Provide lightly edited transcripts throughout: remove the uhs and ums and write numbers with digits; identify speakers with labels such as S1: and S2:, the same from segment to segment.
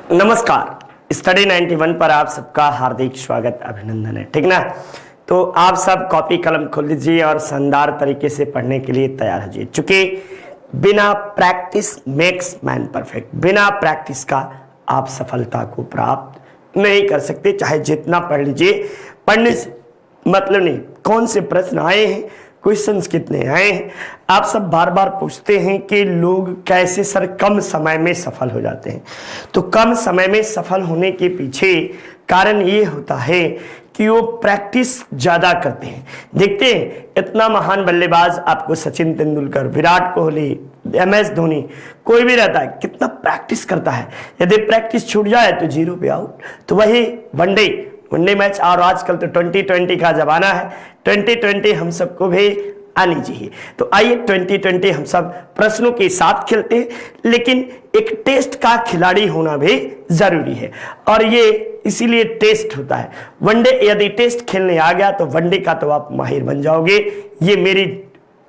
S1: नमस्कार, स्टडी 91 पर आप सबका हार्दिक स्वागत अभिनंदन है। ठीक ना। तो आप सब कॉपी कलम खोल लीजिए और शानदार तरीके से पढ़ने के लिए तैयार हो जाइए। चूंकि बिना प्रैक्टिस मेक्स मैन परफेक्ट, बिना प्रैक्टिस का आप सफलता को प्राप्त नहीं कर सकते। चाहे जितना पढ़ लीजिए, पढ़ने से मतलब नहीं कौन से प्रश्न आए हैं, क्वेश्चंस कितने आए हैं। आप सब बार बार पूछते हैं कि लोग कैसे सर कम समय में सफल हो जाते हैं। तो कम समय में सफल होने के पीछे कारण ये होता है कि वो प्रैक्टिस ज्यादा करते हैं। देखते हैं इतना महान बल्लेबाज आपको सचिन तेंदुलकर, विराट कोहली, MS धोनी, कोई भी रहता है, कितना प्रैक्टिस करता है। यदि प्रैक्टिस छूट जाए तो जीरो पे आउट। तो वही वनडे मैच, और आजकल तो 2020 का जमाना है। 2020 हम सबको भी आनी चाहिए। तो आइए 2020 हम सब प्रश्नों के साथ खेलते हैं, लेकिन एक टेस्ट का खिलाड़ी होना भी जरूरी है। और ये इसीलिए टेस्ट होता है। वनडे यदि टेस्ट खेलने आ गया तो वनडे का तो आप माहिर बन जाओगे। ये मेरी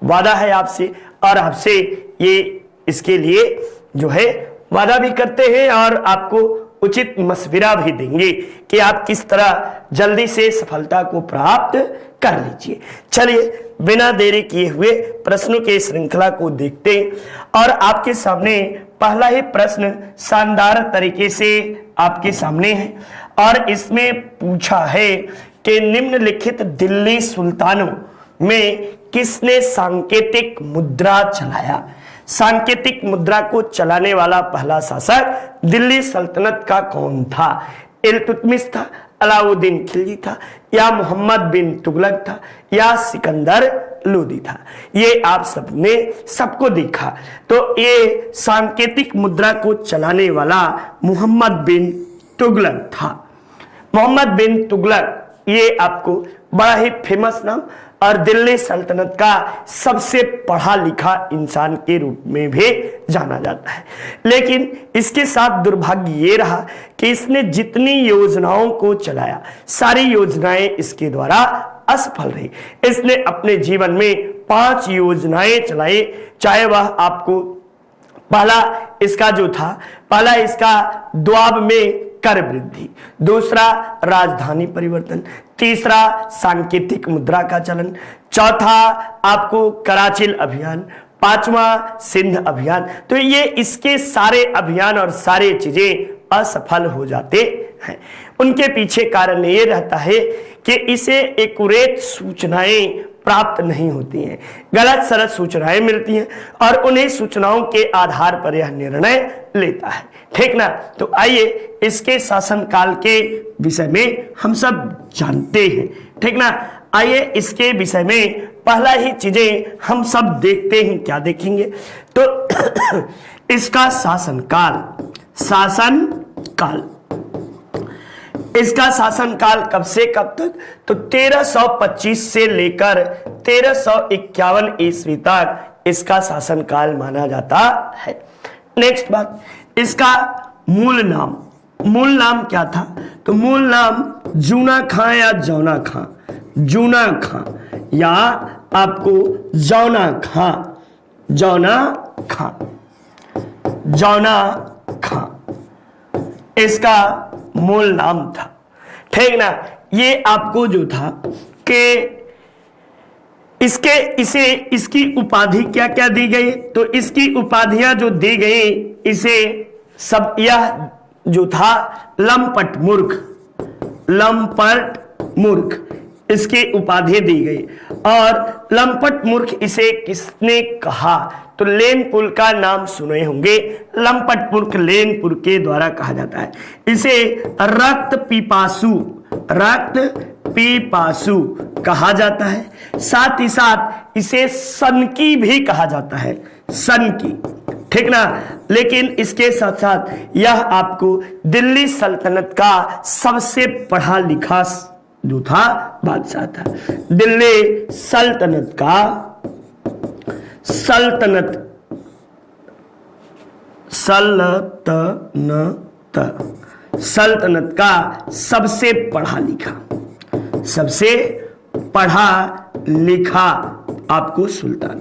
S1: वादा है आपसे, और आपसे ये इसके लिए जो है वादा भी करते हैं और आपको उचित मशविरा भी देंगे कि आप किस तरह जल्दी से सफलता को प्राप्त कर लीजिए। चलिए बिना देरी किए हुए प्रश्नों के श्रृंखला को देखते हैं। और आपके सामने पहला ही प्रश्न शानदार तरीके से आपके सामने है, और इसमें पूछा है कि निम्नलिखित दिल्ली सुल्तानों में किसने सांकेतिक मुद्रा चलाया। सांकेतिक मुद्रा को चलाने वाला पहला शासक दिल्ली सल्तनत का कौन था। इल्तुतमिश था, अलाउद्दीन खिलजी था, या मोहम्मद बिन तुगलक था, या सिकंदर लोदी था। ये आप सबने सबको देखा। तो ये सांकेतिक मुद्रा को चलाने वाला मोहम्मद बिन तुगलक था। मोहम्मद बिन तुगलक ये आपको बड़ा ही फेमस नाम और दिल्ली सल्तनत का सबसे पढ़ा लिखा इंसान के रूप में भी जाना जाता है। लेकिन इसके साथ दुर्भाग्य ये रहा कि इसने जितनी योजनाओं को चलाया, सारी योजनाएं इसके द्वारा असफल रही। इसने अपने जीवन में 5 योजनाएं चलाई। चाहे वह आपको पहला इसका जो था, पहला इसका द्वाब में कर वृद्धि, दूसरा राजधानी परिवर्तन, तीसरा सांकेतिक मुद्रा का चलन, चौथा आपको कराचिल अभियान, पांचवा सिंध अभियान। तो ये इसके सारे अभियान और सारे चीजें असफल हो जाते हैं। उनके पीछे कारण ये रहता है कि इसे एक्यूरेट सूचनाएं प्राप्त नहीं होती हैं, गलत सलत सूचनाएं मिलती हैं, और उन्हीं सूचनाओं के आधार पर यह निर्णय लेता है। ठीक ना। तो आइए इसके शासनकाल के विषय में हम सब जानते हैं। ठीक ना। आइए इसके विषय में पहला ही चीजें हम सब देखते हैं। क्या देखेंगे तो इसका शासनकाल, इसका शासनकाल कब से कब तक, तो 1325 से लेकर 1351 ईस्वी तक इसका शासनकाल माना जाता है। नेक्स्ट बात, इसका मूल नाम क्या था, तो मूल नाम जूना खां या जौना खां, जूना खां या आपको जौना खां इसका मूल नाम था। ठीक ना। ये आपको जो था कि इसकी उपाधि क्या क्या दी गई, तो इसकी उपाधियां जो दी गई, इसे सब यह जो था लंपट मूर्ख इसकी उपाधि दी गई। और लंपट मूर्ख इसे किसने कहा, तो लेनपुल का नाम सुने होंगे। लंपट मूर्ख लेनपुल के द्वारा कहा जाता है। इसे रक्त पीपासु कहा जाता है। साथ ही साथ इसे सनकी भी कहा जाता है, सनकी। ठीक ना। लेकिन इसके साथ साथ यह आपको दिल्ली सल्तनत का सबसे पढ़ा लिखा जो था बादशाह था। दिल्ली सल्तनत का सबसे पढ़ा लिखा आपको सुल्तान।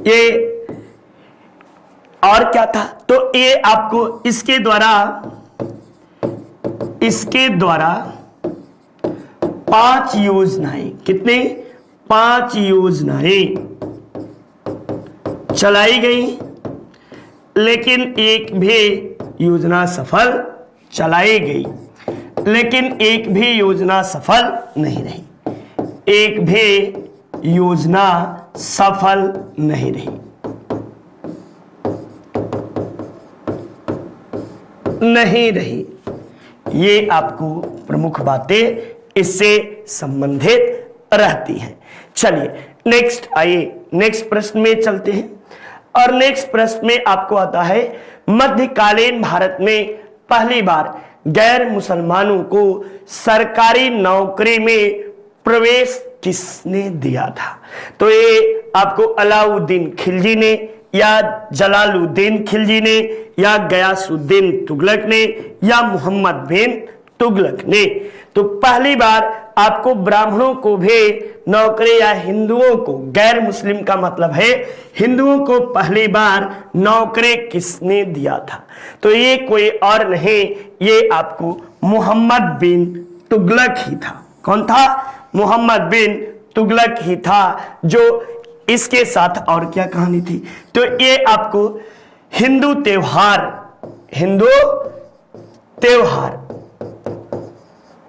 S1: ये और क्या था, तो ये आपको इसके द्वारा इसके द्वारा 5 योजनाएं, कितने 5 योजनाएं चलाई गई, लेकिन एक भी योजना सफल चलाई गई, लेकिन एक भी योजना सफल नहीं रही, एक भी योजना सफल नहीं रही, नहीं रही। ये आपको प्रमुख बातें इससे संबंधित रहती हैं। चलिए नेक्स्ट, आइए नेक्स्ट प्रश्न में चलते हैं। और नेक्स्ट प्रश्न में आपको आता है, मध्यकालीन भारत में पहली बार गैर मुसलमानों को सरकारी नौकरी में प्रवेश किसने दिया था? तो ये आपको अलाउद्दीन खिलजी ने, या जलालुद्दीन खिलजी ने, या गयासुद्दीन तुगलक ने, या मोहम्मद बिन तुगलक ने। तो पहली बार आपको ब्राह्मणों को भी नौकरी, या हिंदुओं को, गैर मुस्लिम का मतलब है हिंदुओं को पहली बार नौकरी किसने दिया था? तो ये कोई और नहीं, ये आपको मोहम्मद बिन तुगलक ही था। कौन था? मोहम्मद बिन तुगलक ही था। जो इसके साथ और क्या कहानी थी? तो ये आपको हिंदू त्योहार, हिंदू त्योहार,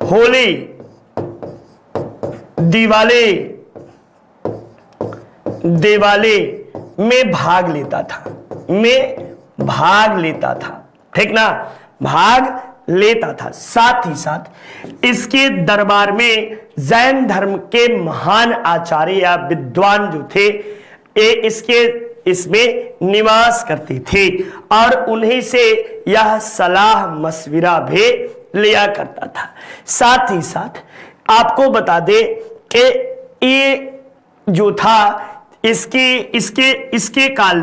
S1: होली, दिवाली में भाग लेता था, में भाग लेता था, ठीक ना, भाग लेता था। साथ ही साथ इसके दरबार में जैन धर्म के महान आचार्य या विद्वान जो थे, इसमें निवास करते थे और उन्हीं से यह सलाह मशविरा भी लिया करता था। साथ ही साथ आपको बता दे कि ये जो था, इसके काल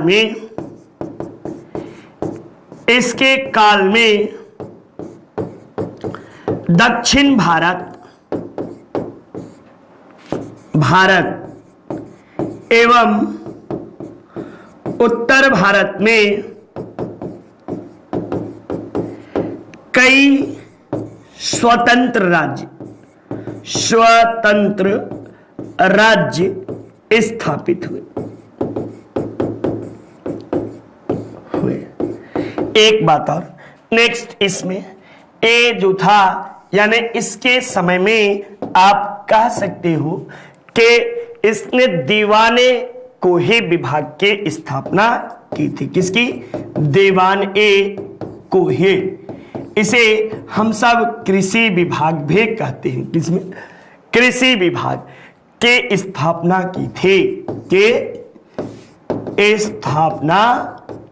S1: में दक्षिण भारत एवं उत्तर भारत में कई स्वतंत्र राज्य स्थापित हुए। एक बात और, नेक्स्ट इसमें ए जो था, यानी इसके समय में आप कह सकते हो कि इसने दीवाने को ही विभाग की स्थापना की थी। किसकी? दीवान ए को ही। इसे हम सब कृषि विभाग भी कहते हैं। किसमें? कृषि विभाग के स्थापना की थी, के स्थापना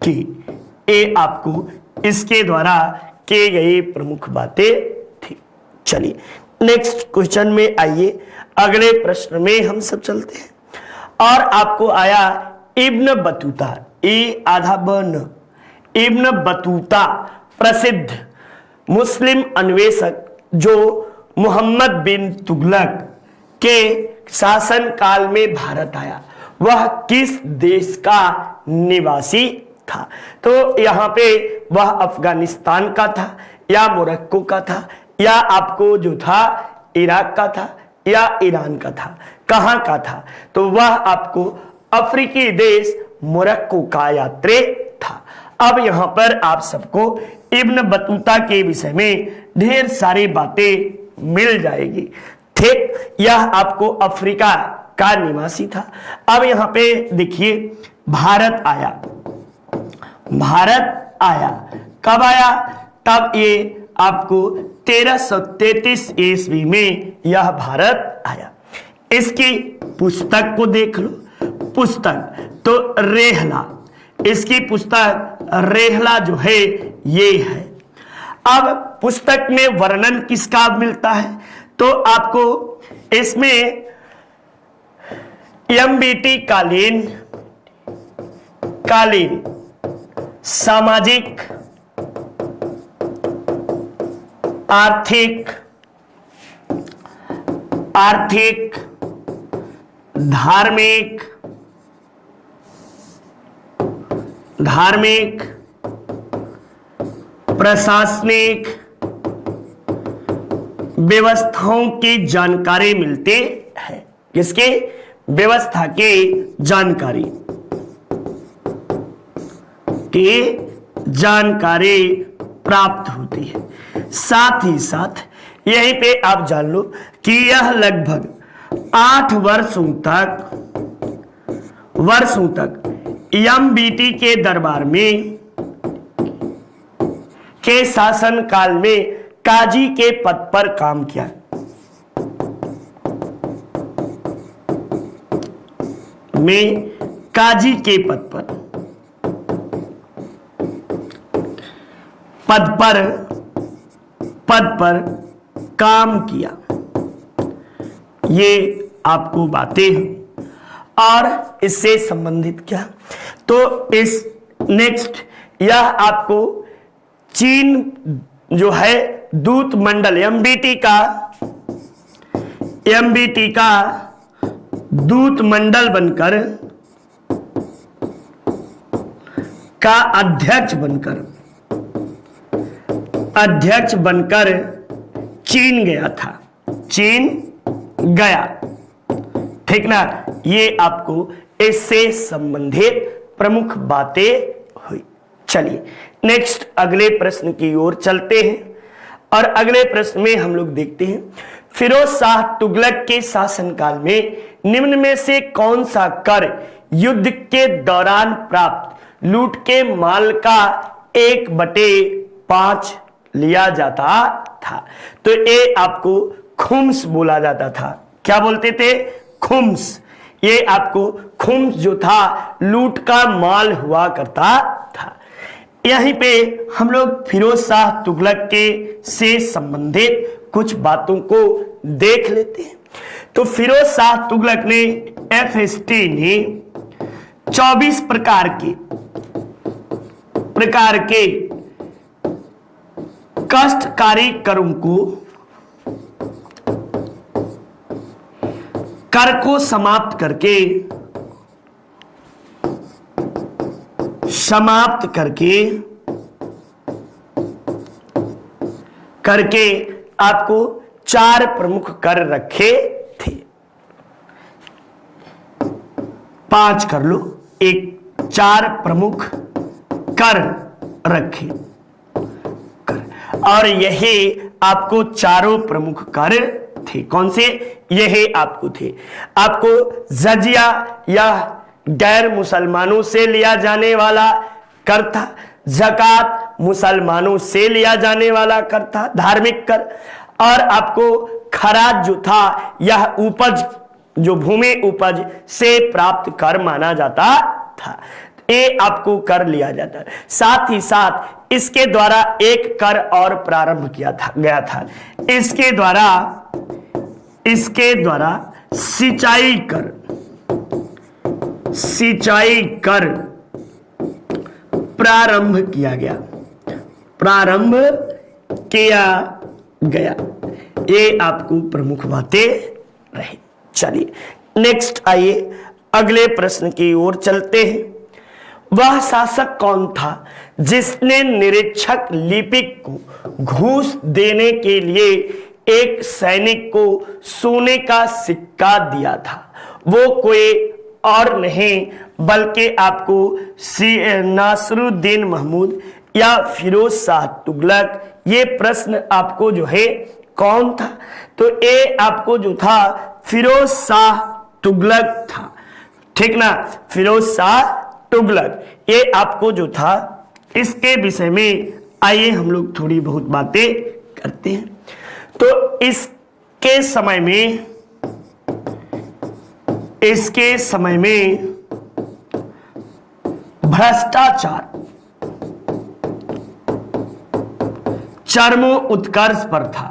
S1: की। ये आपको इसके द्वारा की गई प्रमुख बातें थी। चलिए नेक्स्ट क्वेश्चन में आइए, अगले प्रश्न में हम सब चलते हैं। और आपको आया इब्न बतूता, ए आधा बन, इब्न बतूता प्रसिद्ध मुस्लिम अन्वेषक जो मोहम्मद बिन तुगलक के शासन काल में भारत आया, वह किस देश का निवासी था? तो यहाँ पे वह अफगानिस्तान का था, या मोरक्को का था, या आपको जो था इराक का था, या ईरान का था? कहां का था? तो वह आपको अफ्रीकी देश मोरक्को का यात्री था। अब यहां पर आप सबको इब्न बतूता के विषय में ढेर सारी बातें मिल जाएगी। ठीक, यह आपको अफ्रीका का निवासी था। अब यहां पे देखिए, भारत आया, भारत आया कब आया? तब ये आपको 1333 ईस्वी में यह भारत आया। इसकी पुस्तक को देख लो, पुस्तक तो रेहला, इसकी पुस्तक रेहला जो है ये है। अब पुस्तक में वर्णन किसका मिलता है? तो आपको इसमें एमबीटी कालीन सामाजिक, आर्थिक, धार्मिक, प्रशासनिक, व्यवस्थाओं की जानकारी मिलती है। किसके? व्यवस्था के जानकारी प्राप्त होती है। साथ ही साथ यहीं पे आप जान लो कि यह लगभग 8 वर्षों तक एमबीटी के दरबार में के शासन काल में काजी के पद पर काम किया। में काजी के पद पर काम किया। ये आपको बातें हैं और इससे संबंधित क्या, तो इस नेक्स्ट यह आपको चीन जो है दूत मंडल एमबीटी का दूत मंडल बनकर का अध्यक्ष बनकर चीन गया। ठीक ना, ये आपको इससे संबंधित प्रमुख बातें हुई। चलिए नेक्स्ट अगले प्रश्न की ओर चलते हैं और अगले प्रश्न में हम लोग देखते हैं, फिरोज शाह तुगलक के शासनकाल में निम्न में से कौन सा कर युद्ध के दौरान प्राप्त लूट के माल का 1/5 लिया जाता था? तो ये आपको खुम्स बोला जाता था। क्या बोलते थे? खुम्स। ये आपको खुम्स जो था लूट का माल हुआ करता था। यहीं पे हम लोग फिरोज शाह तुगलक के से संबंधित कुछ बातों को देख लेते हैं। तो फिरोज शाह तुगलक ने एफएसटी ने 24 प्रकार के कष्टकारी करों को कर को समाप्त करके आपको 4 प्रमुख कर रखे थे। 5 कर लो, 4 प्रमुख कर रखे और यही आपको चारों प्रमुख कर थे। कौन से? यही आपको थे। आपको जजिया या गैर मुसलमानों से लिया जाने वाला कर था, ज़कात मुसलमानों से लिया जाने वाला कर था, धार्मिक कर, और आपको खराज जो था यह उपज जो भूमि उपज से प्राप्त कर माना जाता था। ये आपको कर लिया जाता है। साथ ही साथ इसके द्वारा एक कर और प्रारंभ किया गया था। इसके द्वारा सिंचाई कर प्रारंभ किया गया। ये आपको प्रमुख बातें रही। चलिए नेक्स्ट आइए अगले प्रश्न की ओर चलते हैं। वह शासक कौन था जिसने निरीक्षक लिपिक को घूस देने के लिए एक सैनिक को सोने का सिक्का दिया था? वो कोई और नहीं बल्कि आपको नासरुद्दीन महमूद या फिरोज शाह तुगलक। ये प्रश्न आपको जो है कौन था? तो ये आपको जो था फिरोज शाह तुगलक था। ठीक ना, फिरोज शाह तुगलक ये आपको जो था। इसके विषय में आइए हम लोग थोड़ी बहुत बातें करते हैं। तो इसके समय में भ्रष्टाचार चरमो उत्कर्ष पर था।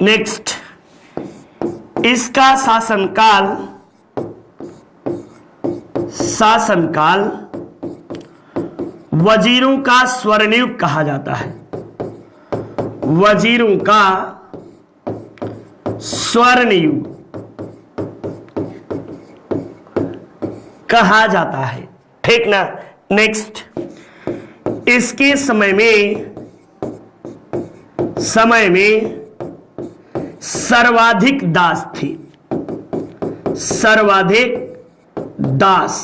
S1: नेक्स्ट, इसका शासनकाल वजीरों का स्वर्णयुग कहा जाता है। वजीरों का स्वर्णयुग कहा जाता है। ठीक ना। नेक्स्ट, इसके समय में सर्वाधिक दास थे, सर्वाधिक दास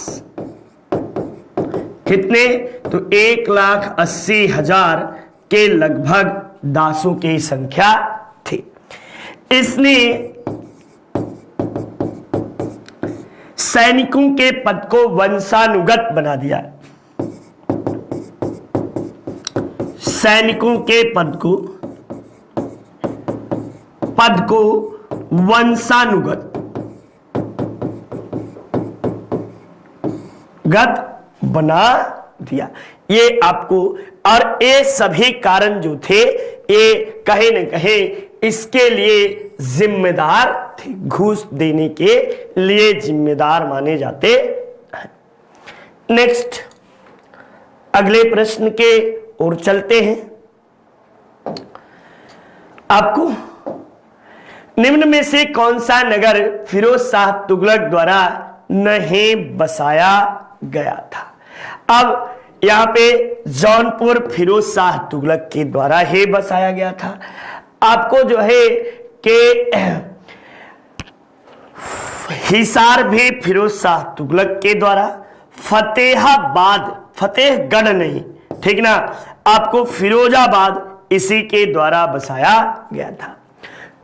S1: कितने? तो 1,80,000 के लगभग दासों की संख्या थी। इसने सैनिकों के पद को वंशानुगत बना दिया। सैनिकों के पद को वंशानुगत बना दिया। ये आपको, और ये सभी कारण जो थे ये कहीं न कहीं इसके लिए जिम्मेदार थे, घूस देने के लिए जिम्मेदार माने जाते हैं। नेक्स्ट अगले प्रश्न के ओर चलते हैं। आपको निम्न में से कौन सा नगर फिरोज शाह तुगलक द्वारा नहीं बसाया गया था? अब यहां पे जौनपुर फिरोज शाह तुगलक के द्वारा ही बसाया गया था। आपको जो है कि हिसार भी फिरोज शाह तुगलक के द्वारा, फतेहाबाद, फतेहगढ़ नहीं, ठीक ना, आपको फिरोजाबाद इसी के द्वारा बसाया गया था।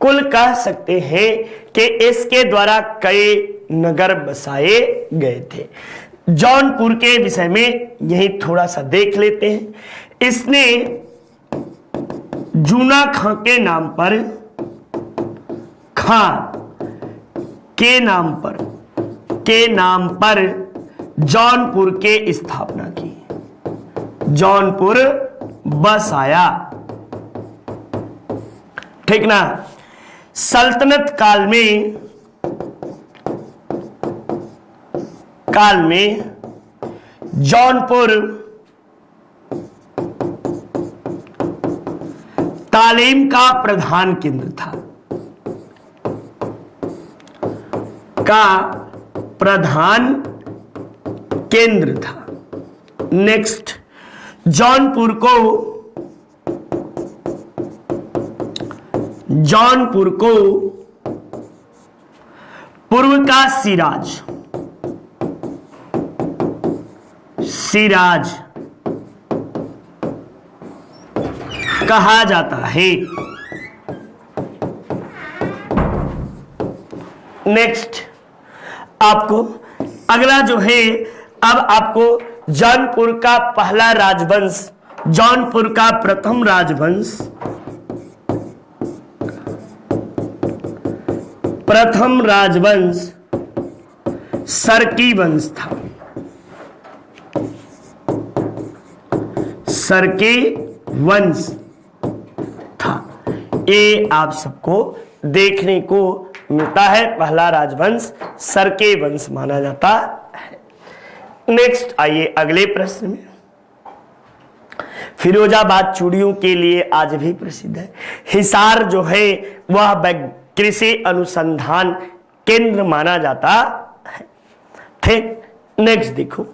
S1: कुल कह सकते हैं कि इसके द्वारा कई नगर बसाए गए थे। जौनपुर के विषय में यही थोड़ा सा देख लेते हैं। इसने जूना खां के नाम पर, के नाम पर जौनपुर के स्थापना की, जौनपुर बसाया, ठीक ना। सल्तनत काल में जौनपुर तालीम का प्रधान केंद्र था, नेक्स्ट जौनपुर को पूर्व का सिराज कहा जाता है। नेक्स्ट आपको अगला जो है, अब आपको जौनपुर का पहला राजवंश, जौनपुर का प्रथम राजवंश सरकी वंश था। सरके वंश था। ये आप सबको देखने को मिलता है, पहला राजवंश सरके वंश माना जाता है। नेक्स्ट आइए अगले प्रश्न में। फिरोजाबाद चूड़ियों के लिए आज भी प्रसिद्ध है। हिसार जो है वह कृषि अनुसंधान केंद्र माना जाता है, ठीक। नेक्स्ट देखो,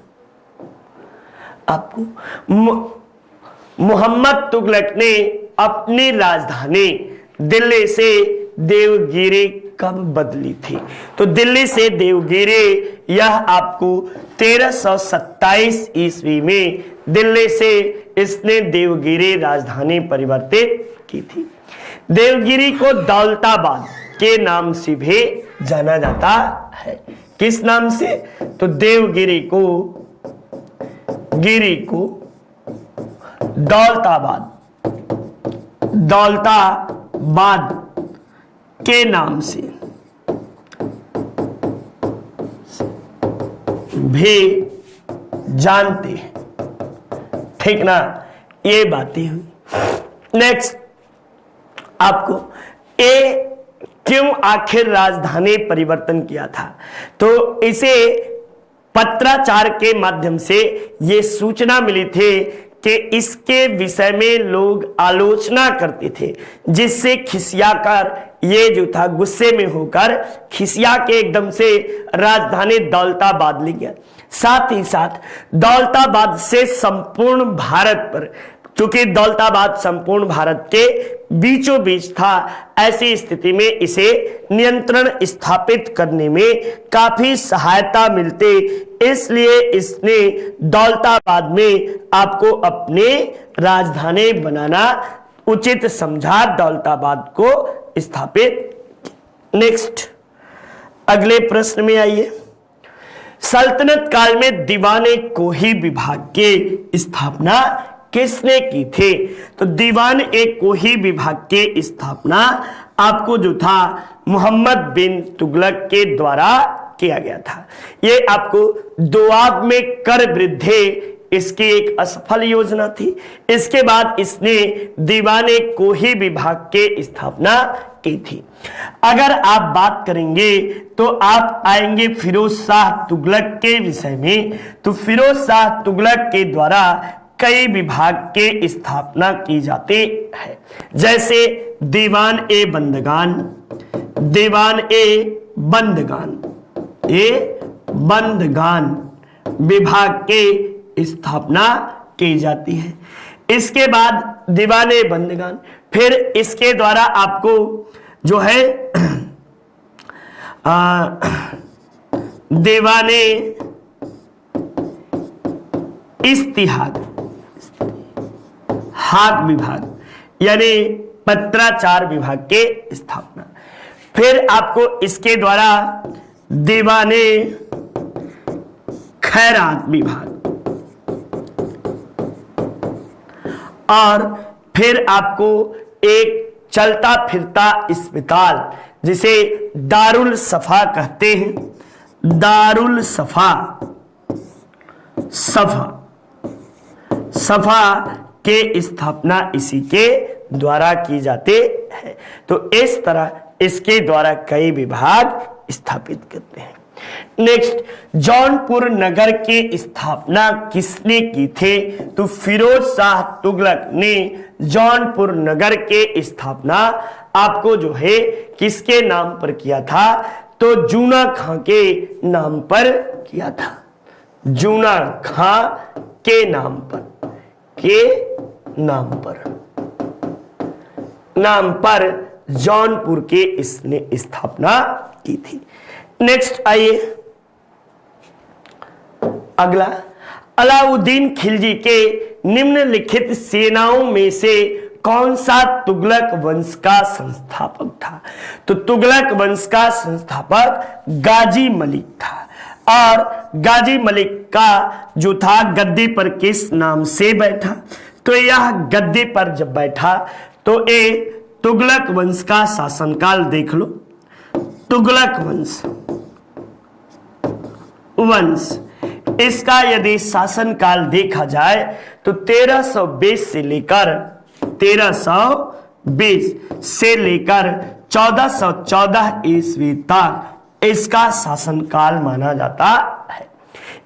S1: आपको मोहम्मद तुगलक ने अपनी राजधानी दिल्ली से देवगिरी कब बदली थी? तो दिल्ली से देवगिरी यह आपको 1327 ईस्वी में दिल्ली से इसने देवगिरी राजधानी परिवर्तित की थी। देवगिरी को दौलताबाद के नाम से भी जाना जाता है। किस नाम से? तो देवगिरी को दौलताबाद के नाम से भी जानते हैं, ठीक ना। ये बातें हुई। नेक्स्ट आपको क्यों आखिर राजधानी परिवर्तन किया था? तो इसे पत्राचार के माध्यम से ये सूचना मिली थी कि इसके विषय में लोग आलोचना करते थे, जिससे खिसियाकर ये जो था गुस्से में होकर खिसिया के एकदम से राजधानी दौलताबाद ले गया। साथ ही साथ दौलताबाद से संपूर्ण भारत पर, क्योंकि दौलताबाद संपूर्ण भारत के बीचों बीच था, ऐसी स्थिति में इसे नियंत्रण स्थापित करने में काफी सहायता मिलती, इसलिए इसने दौलताबाद में आपको अपने राजधानी बनाना उचित समझा, दौलताबाद को स्थापित। नेक्स्ट अगले प्रश्न में आइए। सल्तनत काल में दीवाने कोही विभाग की स्थापना किसने की थी? तो दीवान ए कोही विभाग की स्थापना आपको जो था मोहम्मद बिन तुगलक के द्वारा किया गया था। ये आपको दोआब में कर वृद्धि इसकी एक असफल योजना थी। इसके बाद इसने दीवाने कोही विभाग के स्थापना की थी। अगर आप बात करेंगे तो आप आएंगे फिरोज शाह तुगलक के विषय में। तो फिरोज शाह तुगलक के द्वारा कई विभाग के स्थापना की जाती है, जैसे दीवान ए बंदगान, दीवान ए बंदगान विभाग के स्थापना की जाती है। इसके बाद दीवाने बंदगान, फिर इसके द्वारा आपको जो है दीवाने इस्तिहाद हाक विभाग यानी पत्राचार विभाग के स्थापना। फिर आपको इसके द्वारा दीवाने खैरात विभाग, और फिर आपको एक चलता फिरता अस्पताल जिसे दारुल सफा कहते हैं, दारुल सफा के स्थापना इसी के द्वारा की जाती है। तो इस तरह इसके द्वारा कई विभाग स्थापित करते हैं। नेक्स्ट, जौनपुर नगर की स्थापना किसने की थी? तो फिरोज शाह तुगलक ने जौनपुर नगर के स्थापना आपको जो है किसके नाम पर किया था? तो जूना खां के नाम पर किया था। जूना खां के नाम पर जौनपुर के इसने स्थापना की थी। नेक्स्ट आइए अगला, अलाउद्दीन खिलजी के निम्नलिखित सेनाओं में से कौन सा तुगलक वंश का संस्थापक था? तो तुगलक वंश का संस्थापक गाजी मलिक था। और गाजी मलिक का जो था गद्दी पर किस नाम से बैठा? तो यह गद्दी पर जब बैठा तो ये तुगलक वंश का शासनकाल देख लो। तुगलक वंश इसका यदि शासनकाल देखा जाए तो 1320 से लेकर 1414 ईस्वी तक इसका शासनकाल माना जाता है।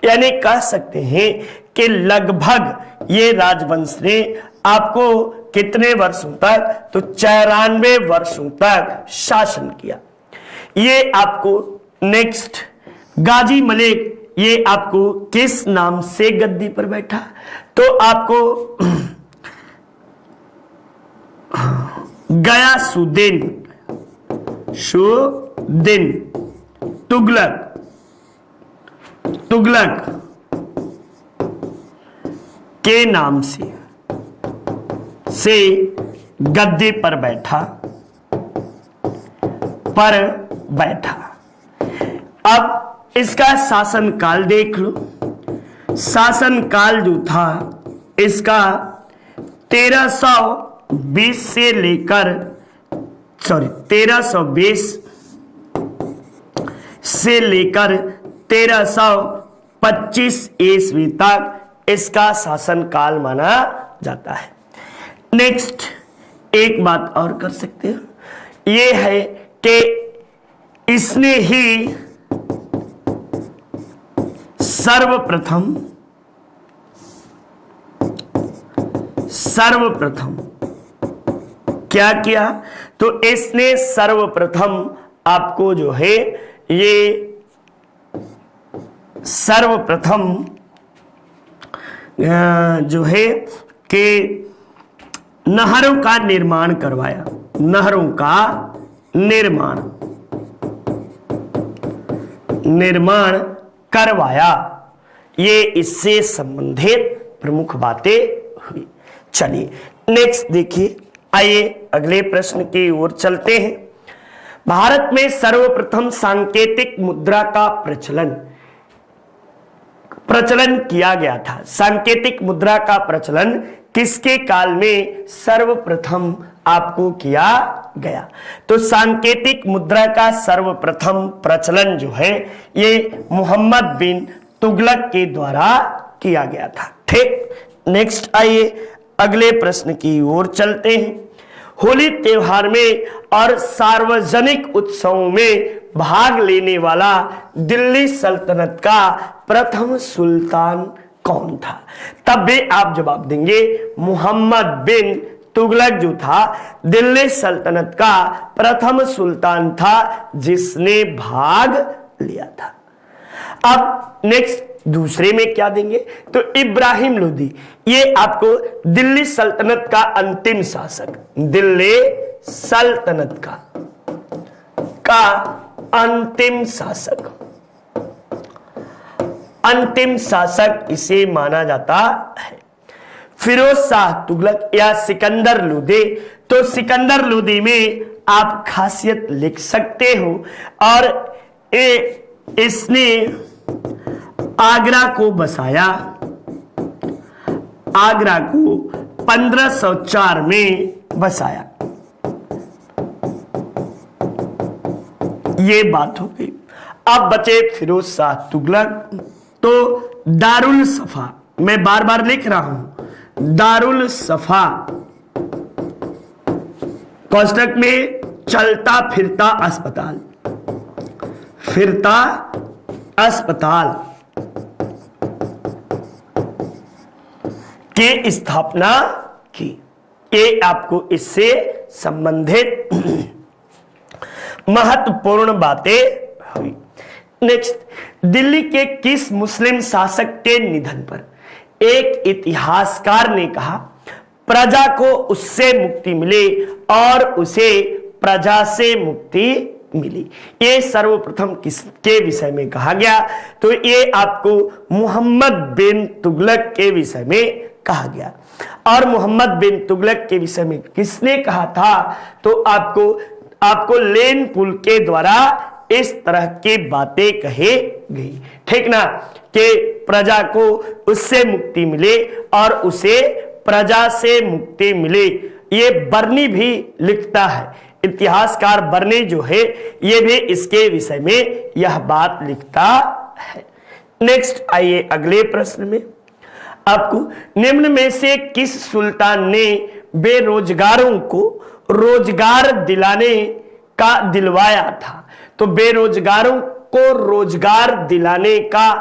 S1: यानी कह सकते हैं कि लगभग ये राजवंश ने आपको कितने वर्षों तक? तो 94 वर्षों तक शासन किया। ये आपको नेक्स्ट गाजी मलिक, ये आपको किस नाम से गद्दी पर बैठा? तो आपको गयासुद्दीन तुगलक के नाम से गद्दी पर बैठा। अब इसका शासनकाल देख लो। शासनकाल जो था इसका 1320 से लेकर 1325 ईस्वी तक इसका शासनकाल माना जाता है। नेक्स्ट एक बात और कर सकते हैं, ये है कि इसने ही सर्वप्रथम क्या किया? तो इसने सर्वप्रथम आपको जो है ये सर्वप्रथम जो है कि नहरों का निर्माण करवाया, नहरों का निर्माण करवाया। ये इससे संबंधित प्रमुख बातें हुई। चलिए नेक्स्ट देखिए, आइए अगले प्रश्न की ओर चलते हैं। भारत में सर्वप्रथम सांकेतिक मुद्रा का प्रचलन किया गया था। सांकेतिक मुद्रा का प्रचलन किसके काल में सर्वप्रथम आपको किया गया? तो सांकेतिक मुद्रा का सर्वप्रथम प्रचलन जो है ये मोहम्मद बिन तुगलक के द्वारा किया गया था। ठीक, नेक्स्ट आइए अगले प्रश्न की ओर चलते हैं। होली त्योहार में और सार्वजनिक उत्सवों में भाग लेने वाला दिल्ली सल्तनत का प्रथम सुल्तान कौन था? तब भी आप जवाब देंगे मोहम्मद बिन तुगलक जो था दिल्ली सल्तनत का प्रथम सुल्तान था जिसने भाग लिया था। अब नेक्स्ट दूसरे में क्या देंगे? तो इब्राहिम लोदी, ये आपको दिल्ली सल्तनत का अंतिम शासक, दिल्ली सल्तनत का अंतिम शासक इसे माना जाता है। फिरोज शाह तुगलक या सिकंदर लोदी, तो सिकंदर लोदी में आप खासियत लिख सकते हो और इसने आगरा को बसाया, आगरा को 1504 में बसाया। ये बात हो गई। अब बचे फिरोज शाह तुगलक, तो दारुल सफा, मैं बार बार लिख रहा हूं, दारुल सफा कोष्टक में चलता फिरता अस्पताल की स्थापना की। ये आपको इससे संबंधित महत्वपूर्ण बातें हुई। नेक्स्ट, दिल्ली के किस मुस्लिम शासक के निधन पर एक इतिहासकार ने कहा प्रजा को उससे मुक्ति मिली और उसे प्रजा से मुक्ति मिली? ये सर्वप्रथम किसके विषय में कहा गया? तो ये आपको मोहम्मद बिन तुगलक के विषय में कहा गया। और मोहम्मद बिन तुगलक के विषय में किसने कहा था? तो आपको लेन पुल के द्वारा इस तरह की बातें कही गई। ठीक ना, कि प्रजा को उससे मुक्ति मिले और उसे प्रजा से मुक्ति मिले। ये बर्नी भी लिखता है, इतिहासकार बर्नी जो है ये भी इसके विषय में यह बात लिखता है। नेक्स्ट आइए अगले प्रश्न में। आपको निम्न में से किस सुल्तान ने बेरोजगारों को रोजगार दिलवाया था? तो बेरोजगारों को रोजगार दिलाने का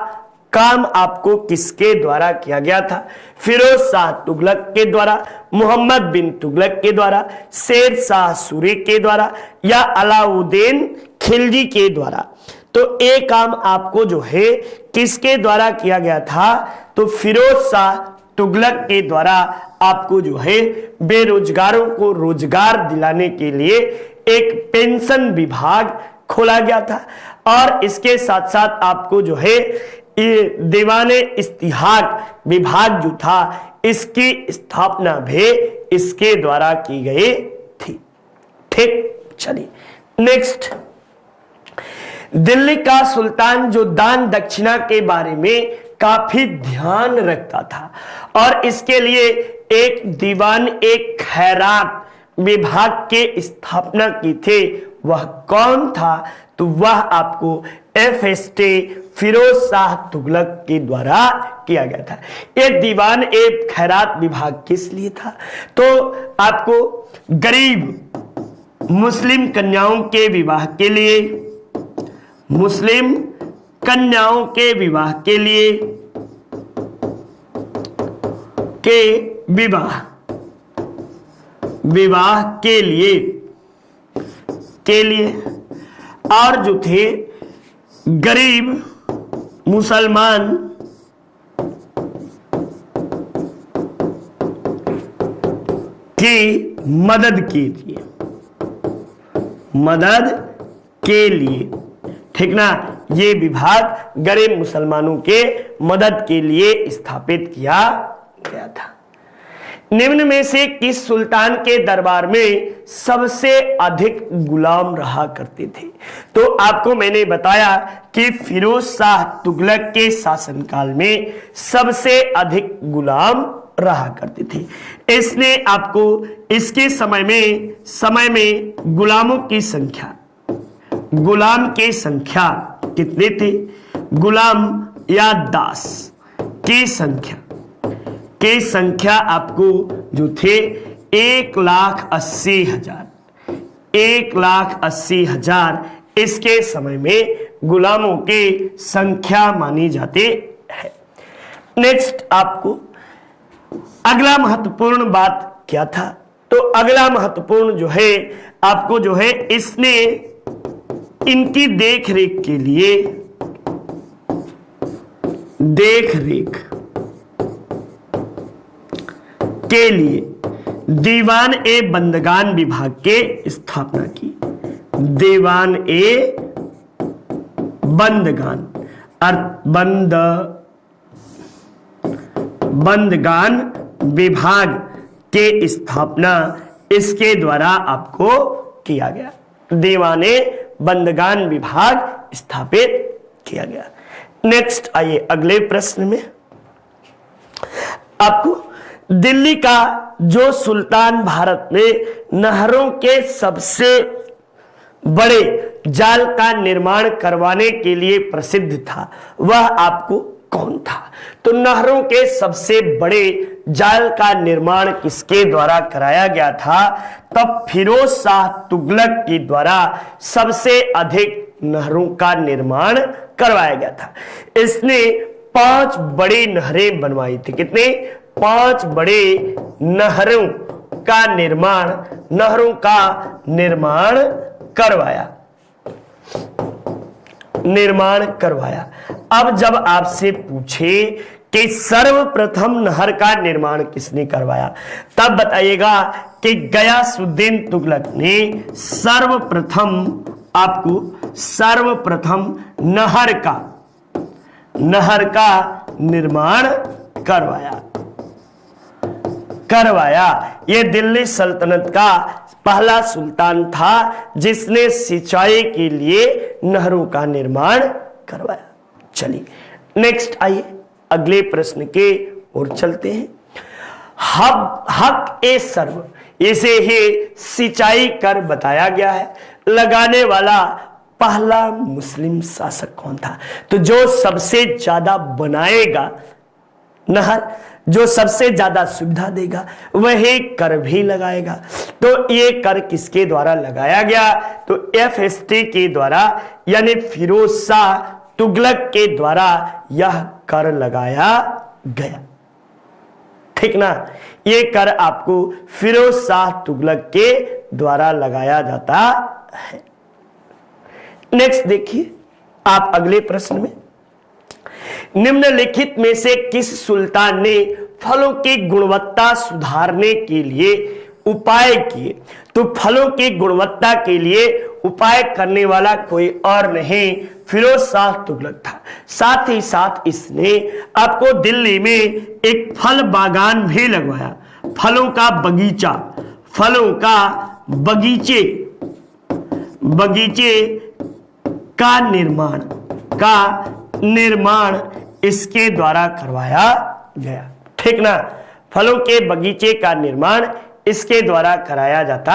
S1: काम आपको किसके द्वारा किया गया था? फिरोज शाह तुगलक के द्वारा, मोहम्मद बिन तुगलक के द्वारा, शेर शाह सूरी के द्वारा या अलाउद्दीन खिलजी के द्वारा? तो एक काम आपको जो है किसके द्वारा किया गया था? तो फिरोज शाह तुगलक के द्वारा आपको जो है बेरोजगारों को रोजगार दिलाने के लिए एक पेंशन विभाग खोला गया था। और इसके साथ साथ आपको जो है ये दीवाने इस्तिहाक विभाग जो था इसकी स्थापना भी इसके द्वारा की गई थी। ठीक, चलिए नेक्स्ट। दिल्ली का सुल्तान जो दान दक्षिणा के बारे में काफी ध्यान रखता था और इसके लिए एक दीवान एक खैरात विभाग के स्थापना की थी, वह कौन था? तो वह आपको FST फिरोज शाह तुगलक के द्वारा किया गया था। एक दीवान एक खैरात विभाग किस लिए था? तो आपको गरीब मुस्लिम कन्याओं के विवाह के लिए, मुस्लिम कन्याओं के विवाह के लिए विवाह के लिए और जो थे गरीब मुसलमान की मदद के लिए, ठीक ना, ये विभाग गरीब मुसलमानों के मदद के लिए स्थापित किया गया था। निम्न में से किस सुल्तान के दरबार में सबसे अधिक गुलाम रहा करते थे? तो आपको मैंने बताया कि फिरोज शाह तुगलक के शासनकाल में सबसे अधिक गुलाम रहा करते थे। इसने आपको इसके समय में गुलामों की संख्या, गुलाम की संख्या कितने थे? गुलाम या दास की संख्या आपको जो थे 1,80,000 इसके समय में गुलामों की संख्या मानी जाती है। नेक्स्ट आपको अगला महत्वपूर्ण बात क्या था? तो अगला महत्वपूर्ण जो है आपको जो है इसने इनकी देखरेख के लिए दीवान ए बंदगान विभाग के स्थापना की। दीवान ए बंदगान बंदगान विभाग के स्थापना इसके द्वारा आपको किया गया। दीवाने बंदगान विभाग स्थापित किया गया। नेक्स्ट आइए अगले प्रश्न में। आपको दिल्ली का जो सुल्तान भारत में नहरों के सबसे बड़े जाल का निर्माण करवाने के लिए प्रसिद्ध था, वह आपको कौन था? तो नहरों के सबसे बड़े जाल का निर्माण किसके द्वारा कराया गया था? तब फिरोज शाह तुगलक के द्वारा सबसे अधिक नहरों का निर्माण करवाया गया था। इसने 5 बड़ी नहरें बनवाई थी। कितने? 5 बड़े नहरों का निर्माण करवाया। अब जब आपसे पूछे कि सर्वप्रथम नहर का निर्माण किसने करवाया, तब बताइएगा कि गयासुद्दीन तुगलक ने सर्वप्रथम नहर का निर्माण करवाया। यह दिल्ली सल्तनत का पहला सुल्तान था जिसने सिंचाई के लिए नहरों का निर्माण करवाया। चलिए नेक्स्ट आइए अगले प्रश्न के ओर चलते हैं। हक ए सर्व, इसे ही सिंचाई कर बताया गया है। लगाने वाला पहला मुस्लिम शासक कौन था? तो जो सबसे ज्यादा बनाएगा नहर, जो सबसे ज्यादा सुविधा देगा, वही कर भी लगाएगा। तो ये कर किसके द्वारा लगाया गया? तो FST के द्वारा, यानी फिरोज शाह तुगलक के द्वारा यह कर लगाया गया। ठीक ना, ये कर आपको फिरोज शाह तुगलक के द्वारा लगाया जाता है। नेक्स्ट देखिए आप अगले प्रश्न में, निम्नलिखित में से किस सुल्तान ने फलों की गुणवत्ता सुधारने के लिए उपाय किए? तो फलों की गुणवत्ता के लिए उपाय करने वाला कोई और नहीं, फिरोज शाह तुगलक था। साथ ही साथ इसने आपको दिल्ली में एक फल बागान भी लगवाया, फलों का बगीचे का निर्माण इसके द्वारा करवाया गया। ठीक ना, फलों के बगीचे का निर्माण इसके द्वारा कराया जाता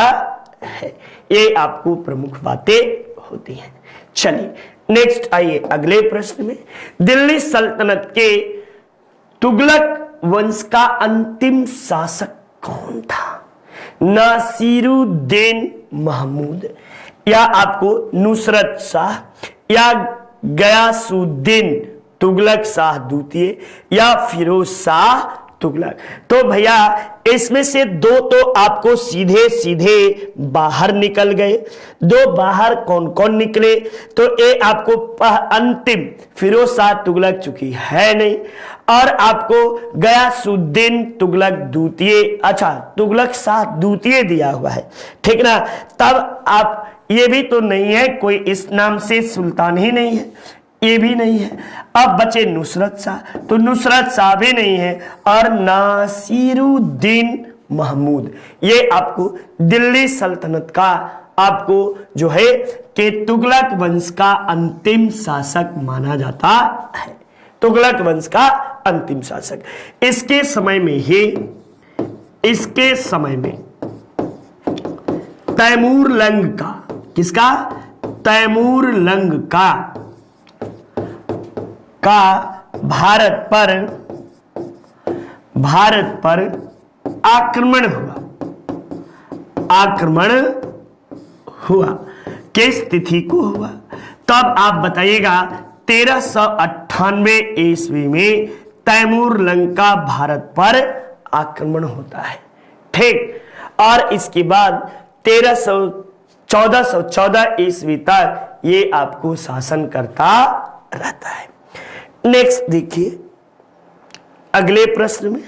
S1: है। ये आपको प्रमुख बातें होती हैं। चलिए नेक्स्ट आइए अगले प्रश्न में। दिल्ली सल्तनत के तुगलक वंश का अंतिम शासक कौन था? नासिरुद्दीन महमूद, या आपको नुसरत शाह, या गयासुद्दीन तुगलक शाह द्वितीय, या फिरोज शाह तुगलक। तो भैया इसमें से दो तो आपको सीधे सीधे बाहर निकल गए। दो बाहर कौन कौन निकले? तो ये आपको अंतिम फिरोज शाह तुगलक चूंकि है नहीं, और आपको गयासुद्दीन तुगलक द्वितीय, अच्छा तुगलक शाह द्वितीय दिया हुआ है, ठीक ना। तब आप ये भी तो नहीं है, कोई इस नाम से सुल्तान ही नहीं है, ये भी नहीं है। अब बचे नुसरत शाह, तो नुसरत शाह भी नहीं है, और नासिरुद्दीन महमूद, ये आपको दिल्ली सल्तनत का आपको जो है कि तुगलक वंश का अंतिम शासक माना जाता है। तुगलक वंश का अंतिम शासक। इसके समय में तैमूरलंग का, किसका? तैमूरलंग का भारत पर आक्रमण हुआ। किस तिथि को हुआ? तब आप बताइएगा 1398 ईस्वी में तैमूरलंग का भारत पर आक्रमण होता है, ठीक। और इसके बाद 1414 ईस्वी तक ये आपको शासन करता रहता है। नेक्स्ट देखिए अगले प्रश्न में,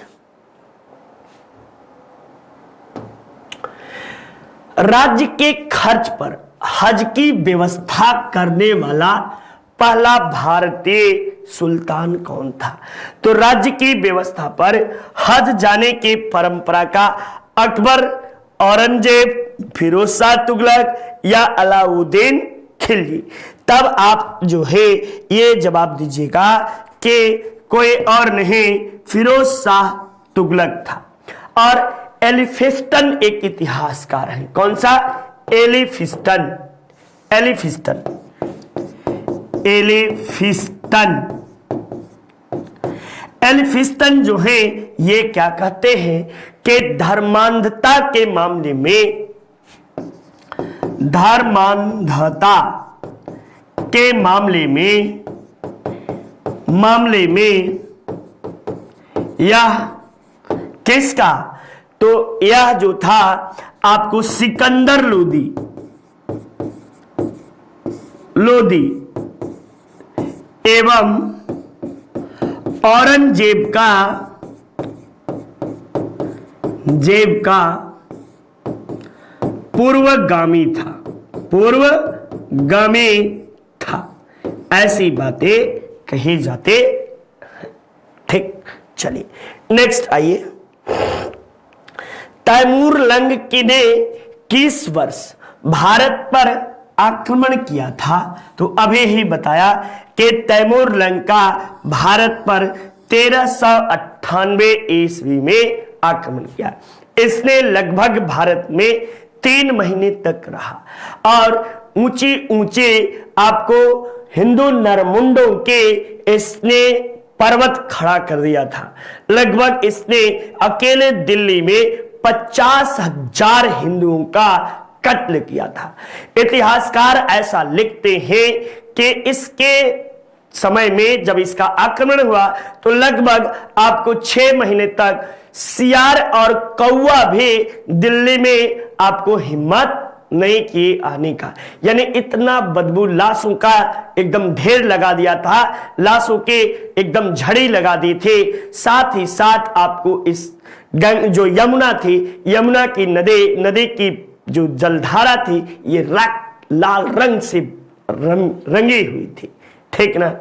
S1: राज्य के खर्च पर हज की व्यवस्था करने वाला पहला भारतीय सुल्तान कौन था? तो राज्य की व्यवस्था पर हज जाने की परंपरा का अकबर, औरंगजेब, फिरोज शाह तुगलक या अलाउद्दीन खिलजी? तब आप जो है ये जवाब दीजिएगा कि कोई और नहीं, फिरोज शाह तुगलक था। और एलिफिस्टन एक इतिहासकार है, कौन सा? एलिफिस्टन जो है ये क्या कहते हैं कि धर्मांधता के मामले में यह किसका? तो यह जो था आपको सिकंदर लोदी एवं औरंगजेब का पूर्वगामी था, ऐसी बातें कही जाते। ठीक, चलिए नेक्स्ट आइए। तैमूरलंग ने किस वर्ष भारत पर आक्रमण किया था? तो अभी ही बताया कि तैमूरलंग का भारत पर 1398 ईस्वी में आक्रमण किया। इसने लगभग भारत में 3 महीने तक रहा और ऊंचे आपको हिंदू नरमुंडों के इसने पर्वत खड़ा कर दिया था। लगभग इसने अकेले दिल्ली में 50,000 हिंदुओं का कत्ल किया था। इतिहासकार ऐसा लिखते हैं कि इसके समय में जब इसका आक्रमण हुआ तो लगभग आपको 6 महीने तक सियार और कौवा भी दिल्ली में आपको हिम्मत नहीं किए आने का। यानी इतना बदबू, लाशों का एकदम ढेर लगा दिया था, लाशों के एकदम झड़ी लगा दी थे। साथ ही साथ आपको इस जो यमुना थी, यमुना की नदी की जो जलधारा थी ये लाल रंग से रंगी हुई थी। ठीक ना।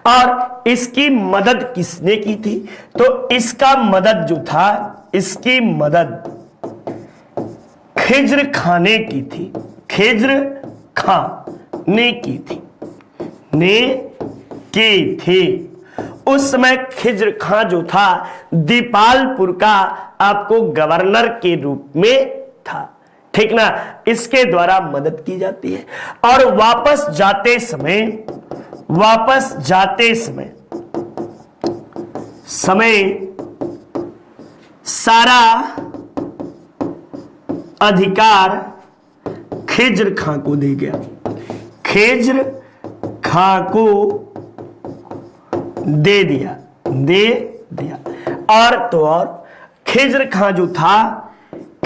S1: और इसकी मदद किसने की थी? तो इसका मदद जो था, इसकी मदद खिज्र खां ने की थी। खिज्र खां ने की थी। उस समय खिज्र खां जो था दीपालपुर का आपको गवर्नर के रूप में था। ठीक ना। इसके द्वारा मदद की जाती है। और वापस जाते समय सारा अधिकार खिज्र खां को दे गया। खिज्र खां को दे दिया। और तो और खिज्र खां जो था,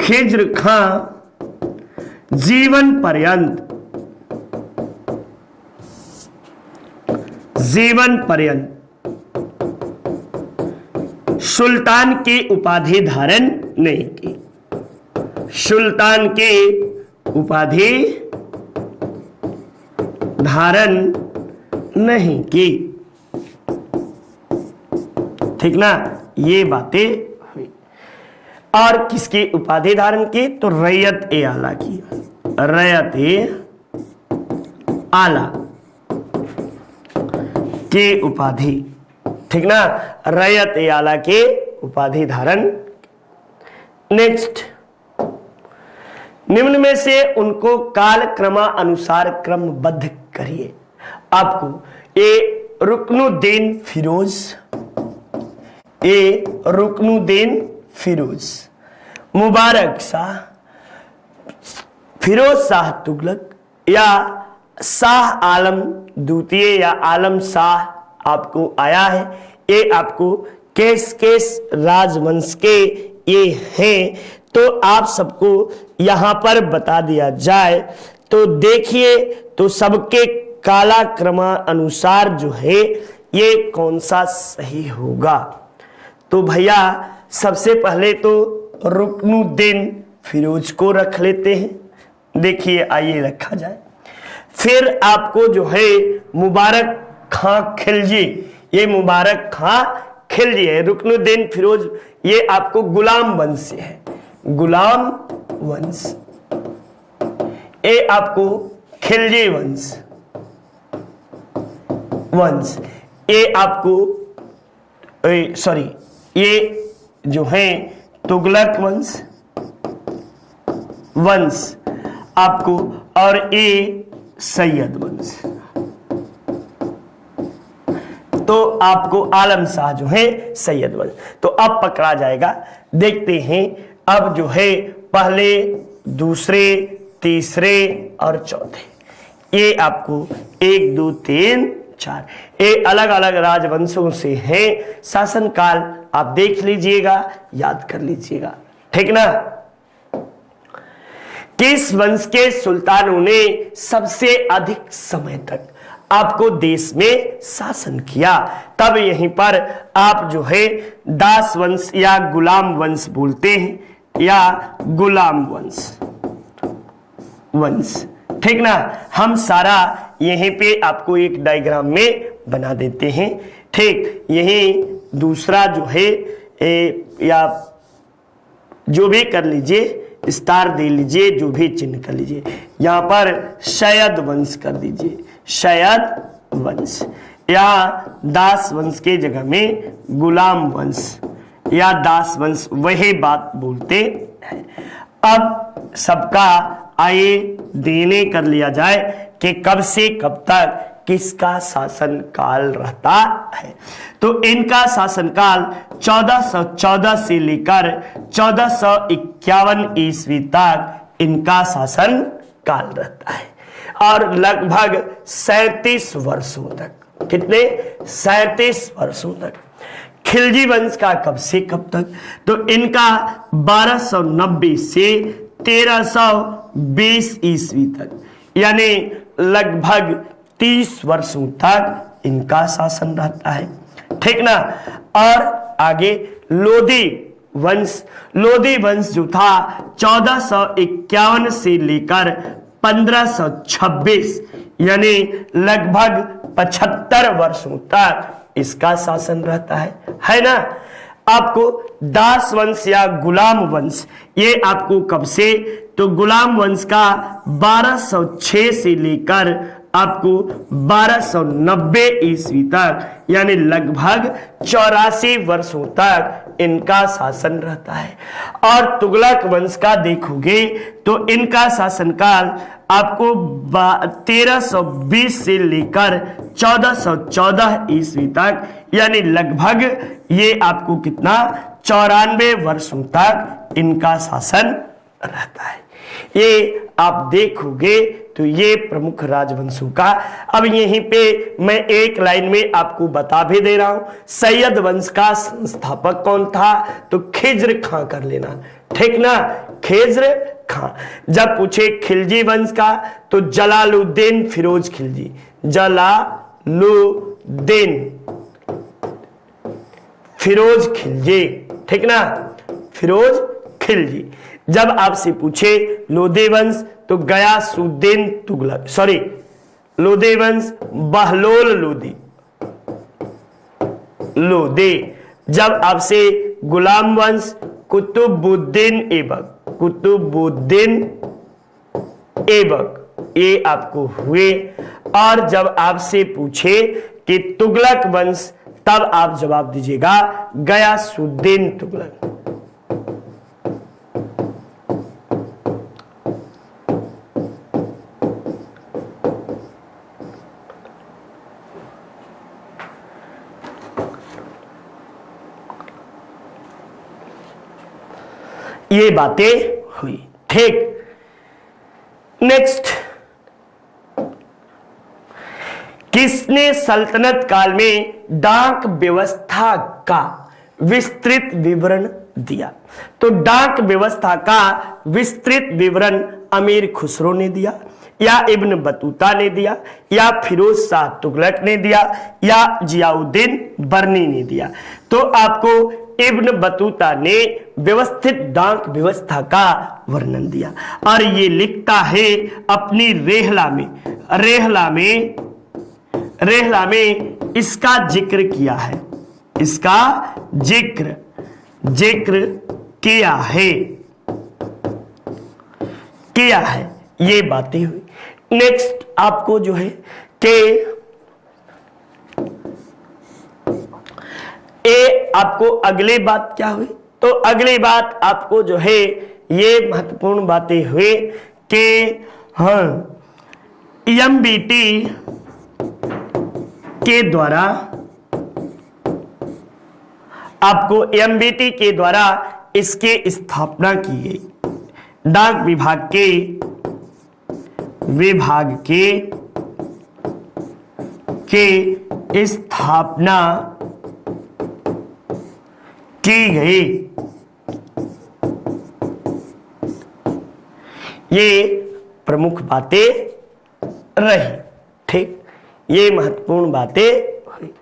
S1: खिज्र खां जीवन पर्यंत सुल्तान की उपाधि धारण नहीं की, सुल्तान की उपाधि धारण नहीं की। ठीक ना, ये बातें हुई। और किसकी उपाधि धारण की? तो रैयत ए आला की, रैयत ए आला की उपाधि। ठीक ना, रैयत ए आला के उपाधि धारण। नेक्स्ट, निम्न में से उनको काल क्रमानुसार क्रमबद्ध करिए। आपको ए रुकनुद्दीन फिरोज, ए रुकनुद्दीन फिरोज, मुबारक शाह, फिरोज शाह तुगलक या शाह आलम द्वितीय या आलम शाह आपको आया है। ये आपको केस राजवंश के ये हैं, तो आप सबको यहां पर बता दिया जाए तो देखिए, तो सबके कालक्रमानुसार जो है ये कौन सा सही होगा। तो भैया सबसे पहले तो रुकनुद्दीन फिरोज को रख लेते हैं। देखिए, आइए रखा जाए। फिर आपको जो है मुबारक खां खिलजी, ये मुबारक खां खिलजी है। रुकनुद्दीन फिरोज ये आपको गुलाम वंश से है, गुलाम वंश। ये आपको खिलजी वंश, ये आपको सॉरी, ये जो है तुगलक वंश आपको, और ये सैयद वंश। तो आपको आलम शाह जो है सैयद वंश। तो अब पकड़ा जाएगा। देखते हैं अब जो है पहले, दूसरे, तीसरे और चौथे, ये आपको 1 2 3 4 ये अलग अलग राजवंशों से हैं। शासनकाल आप देख लीजिएगा, याद कर लीजिएगा। ठीक ना, किस वंश के सुल्तानों ने सबसे अधिक समय तक आपको देश में शासन किया? तब यहीं पर आप जो है दास वंश या गुलाम वंश बोलते हैं, या गुलाम वंश। ठीक ना, हम सारा यहीं पे आपको एक डायग्राम में बना देते हैं। ठीक, यही दूसरा जो है या जो भी कर लीजिए, स्टार दे लीजिए, जो भी चिन्ह कर लीजिए। यहां पर शयद वंश कर दीजिए, शयद वंश, या दास वंश के जगह में गुलाम वंश या दास वंश, वही बात बोलते हैं। अब सबका आइए देने कर लिया जाए कि कब से कब तक किसका शासन काल रहता है। तो इनका शासनकाल 1414 से लेकर 1451 ईस्वी तक इनका शासन काल रहता है, और लगभग 37 वर्षों तक। कितने? 37 वर्षों तक। खिलजी वंश का कब से कब तक? तो इनका 1290 से 1320 ईस्वी तक, यानी लगभग 30 वर्षों तक इनका शासन रहता है। ठीक ना, और आगे लोधी वंश जो था 1451 से लेकर 1526, यानी लगभग 75 वर्षों तक इसका शासन रहता है ना। आपको दास वंश या गुलाम वंश, ये आपको कब से? तो गुलाम वंश का 1206 से लेकर आपको 1290 ईस्वी तक, यानी लगभग 84 वर्षों तक इनका शासन रहता है। और तुगलक वंश का देखोगे तो इनका शासनकाल आपको 1320 से लेकर 1414 ईस्वी तक, यानी लगभग ये आपको कितना? 94 वर्षों तक इनका शासन रहता है। ये आप देखोगे तो ये प्रमुख राजवंशों का। अब यहीं पे मैं एक लाइन में आपको बता भी दे रहा हूं, सैयद वंश का संस्थापक कौन था, तो खिज्र खां कर लेना, ठीक ना, खिज्र खां। जब पूछे खिलजी वंश का तो जलालुद्दीन फिरोज खिलजी, जलालुद्दीन फिरोज खिलजी, ठीक ना, फिरोज खिलजी। जब आपसे पूछे लोधी वंश तो गयासुद्दीन तुगलक, सॉरी लोधी वंश बहलोल लोधी, लोधी। जब आपसे गुलाम वंश कुतुबुद्दीन ऐबक, कुतुबुद्दीन ऐबक, ये आपको हुए। और जब आपसे पूछे कि तुगलक वंश तब आप जवाब दीजिएगा गयासुद्दीन तुगलक। ये बातें हुई, ठीक। नेक्स्ट, किसने सल्तनत काल में डाक व्यवस्था का विस्तृत विवरण दिया, तो डाक व्यवस्था का विस्तृत विवरण अमीर खुसरो ने दिया, या इब्न बतूता ने दिया, या फिरोज शाह तुगलक ने दिया, या जियाउद्दीन बर्नी ने दिया। तो आपको इब्न बतूता ने व्यवस्थित डाक व्यवस्था का वर्णन दिया, और ये लिखता है अपनी रेहला में, रेहला में इसका जिक्र किया है, इसका जिक्र किया है, ये बातें हुई। नेक्स्ट आपको जो है कि आपको अगली बात क्या हुई, तो अगली बात आपको जो है ये महत्वपूर्ण बातें हुई कि हाँ एमबीटी के द्वारा, आपको एमबीटी के द्वारा इसके स्थापना की गई, डाक विभाग के स्थापना की गई। ये प्रमुख बातें रही, ठीक, ये महत्वपूर्ण बातें हुई।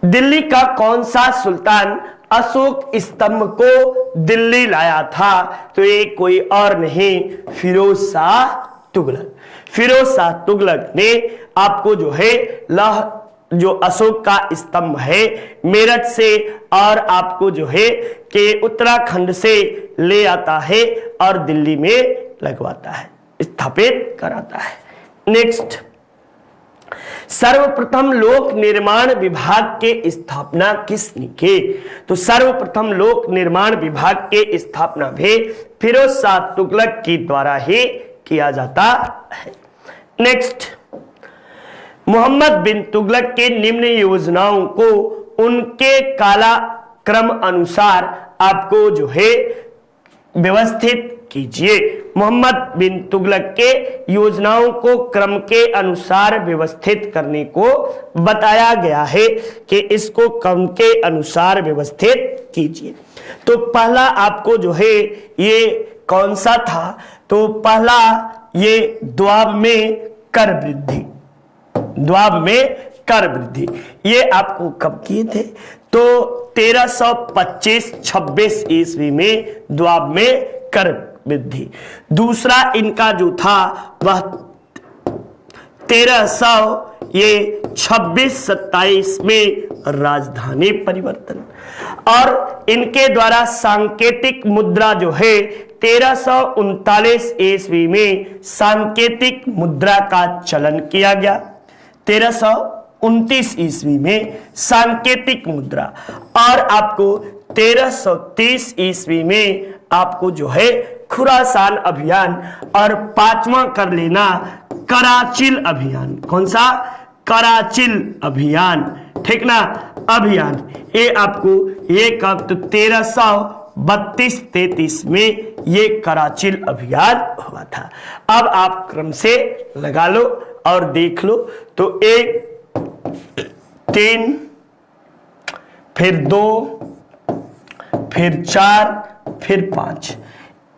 S1: दिल्ली का कौन सा सुल्तान अशोक स्तंभ को दिल्ली लाया था, तो ये कोई और नहीं फिरोज शाह तुगलक। फिरोज शाह तुगलक ने आपको जो है जो अशोक का स्तंभ है मेरठ से और आपको जो है कि उत्तराखंड से ले आता है और दिल्ली में लगवाता है, स्थापित कराता है। नेक्स्ट, सर्वप्रथम लोक निर्माण विभाग के स्थापना किसने की, तो सर्वप्रथम लोक निर्माण विभाग के स्थापना भी फिरोज शाह तुगलक के द्वारा ही किया जाता है। नेक्स्ट, मोहम्मद बिन तुगलक के निम्न योजनाओं को उनके कालक्रम अनुसार आपको जो है व्यवस्थित कीजिए। मोहम्मद बिन तुगलक के योजनाओं को क्रम के अनुसार व्यवस्थित करने को बताया गया है कि इसको क्रम के अनुसार व्यवस्थित कीजिए। तो पहला आपको जो है ये कौन सा था, तो पहला ये द्वाब में कर वृद्धि, द्वाब में कर वृद्धि, ये आपको कब किए थे, तो 1325-26 ईस्वी में द्वाब में कर वृद्धि। दूसरा इनका जो था वह 1326-27 में राजधानी परिवर्तन, और इनके द्वारा सांकेतिक मुद्रा जो है 1339 ईस्वी में सांकेतिक मुद्रा का चलन किया गया। 1329 ईस्वी में सांकेतिक मुद्रा, और आपको 1330 ईस्वी में आपको जो है खुरासान अभियान, और पांचवा कर लेना कराचिल अभियान। कौन सा, कराचिल अभियान, ठीक ना, अभियान। ये आपको ये कब, तो 1332 32-33 में ये कराचिल अभियान हुआ था। अब आप क्रम से लगा लो और देख लो। तो 1, 3, फिर 2, फिर 4, फिर 5,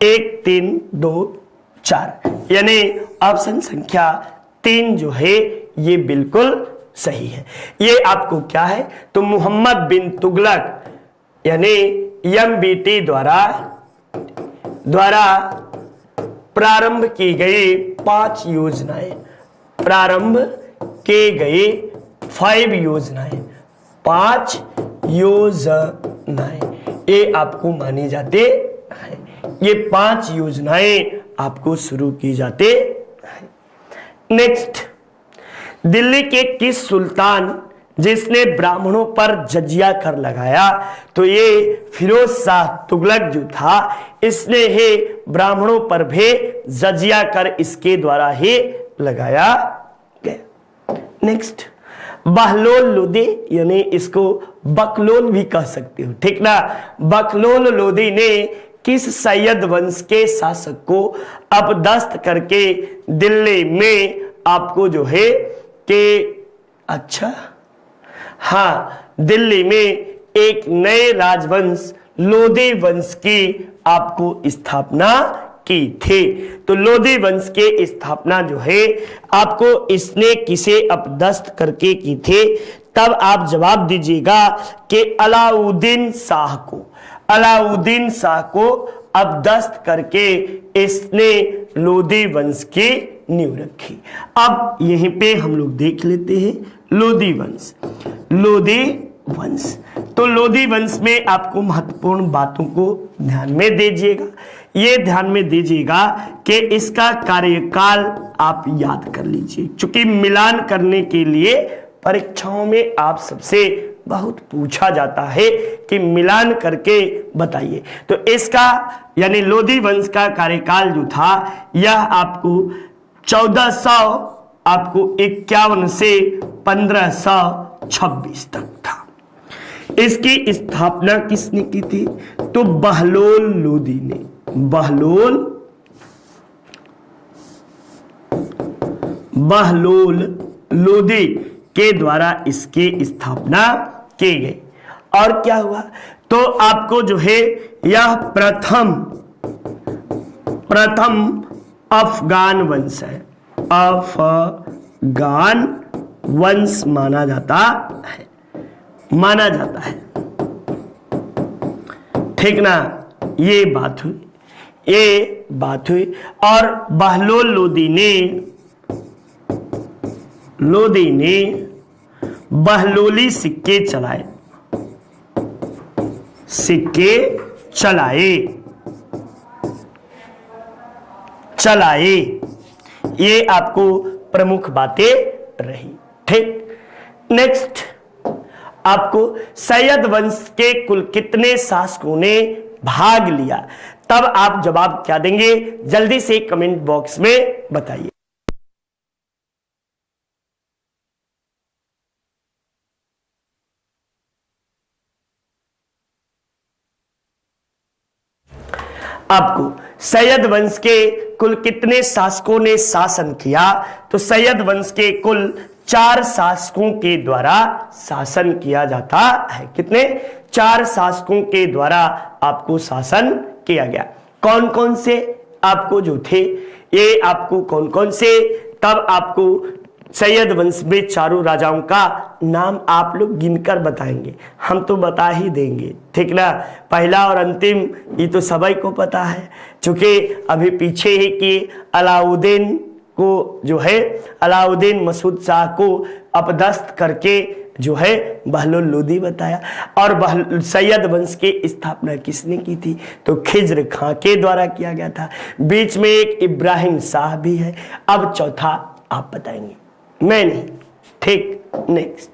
S1: 1, 3, 2, 4, यानी ऑप्शन संख्या 3 जो है ये बिल्कुल सही है। ये आपको क्या है, तो मोहम्मद बिन तुगलक यानी MBT द्वारा प्रारंभ की गई 5 योजनाएं, प्रारंभ के गए 5 योजनाएं, 5 योजनाएं ये आपको मानी जाते हैं। ये 5 योजनाएं आपको शुरू की जाते हैं। नेक्स्ट, दिल्ली के किस सुल्तान जिसने ब्राह्मणों पर जजिया कर लगाया, तो ये फिरोज शाह तुगलक जो था, इसने ही ब्राह्मणों पर भी जजिया कर इसके द्वारा ही लगाया गया। नेक्स्ट, बहलोल लोदी यानी इसको बकलोल भी कह सकते हो, ठीक ना। बकलोल लोदी ने किस सैयद वंश के शासक को अपदस्थ करके दिल्ली में आपको जो है कि अच्छा हाँ, दिल्ली में एक नए राजवंश लोदी वंश की आपको स्थापना की थी। तो लोदी वंश के स्थापना जो है आपको इसने किसे अपदस्थ करके की थी, तब आप जवाब दीजिएगा कि अलाउद्दीन शाह को। अलाउद्दीन शाह को अपदस्थ करके इसने लोदी वंश की नींव रखी। अब यहीं पे हम लोग देख लेते हैं लोदी वंश। लोदी वंश, तो लोदी वंश में आपको महत्वपूर्ण बातों को ध्यान में दीजिएगा। ये ध्यान में दीजिएगा कि इसका कार्यकाल आप याद कर लीजिए, क्योंकि मिलान करने के लिए परीक्षाओं में आप सबसे बहुत पूछा जाता है कि मिलान करके बताइए। तो इसका यानी लोदी वंश का कार्यकाल जो था यह आपको 1451 से 1526 तक था। इसकी स्थापना किसने की थी, तो बहलोल लोदी ने। बहलोल लोदी के द्वारा इसकी स्थापना की गई। और क्या हुआ, तो आपको जो है यह प्रथम अफगान वंश है। अफगान वंश माना जाता है, ठीक ना। ये बात हुई। और बहलोल लोदी ने बहलोली सिक्के चलाए। ये आपको प्रमुख बातें रही, ठीक। नेक्स्ट, आपको सैयद वंश के कुल कितने शासकों ने भाग लिया, तब आप जवाब क्या देंगे, जल्दी से कमेंट बॉक्स में बताइए। आपको सैयद वंश के कुल कितने शासकों ने शासन किया, तो सैयद वंश के कुल 4 शासकों के द्वारा शासन किया जाता है। कितने? 4 शासकों के द्वारा आपको शासन किया गया। कौन कौन से आपको जो थे, ये आपको कौन कौन से, तब आपको सैयद वंश में चारों राजाओं का नाम आप लोग गिनकर बताएंगे, हम तो बता ही देंगे, ठीक ना। पहला और अंतिम ये तो सभी को पता है, चूंकि अभी पीछे ही कि अलाउद्दीन को जो है, अलाउद्दीन मसूद शाह को अपदस्थ करके जो है बहलोल लोदी बताया। और सैयद वंश की स्थापना किसने की थी, तो खिज्र खां के द्वारा किया गया था। बीच में एक इब्राहिम शाह भी है। अब चौथा आप बताएंगे, मैं नहीं, ठीक। नेक्स्ट,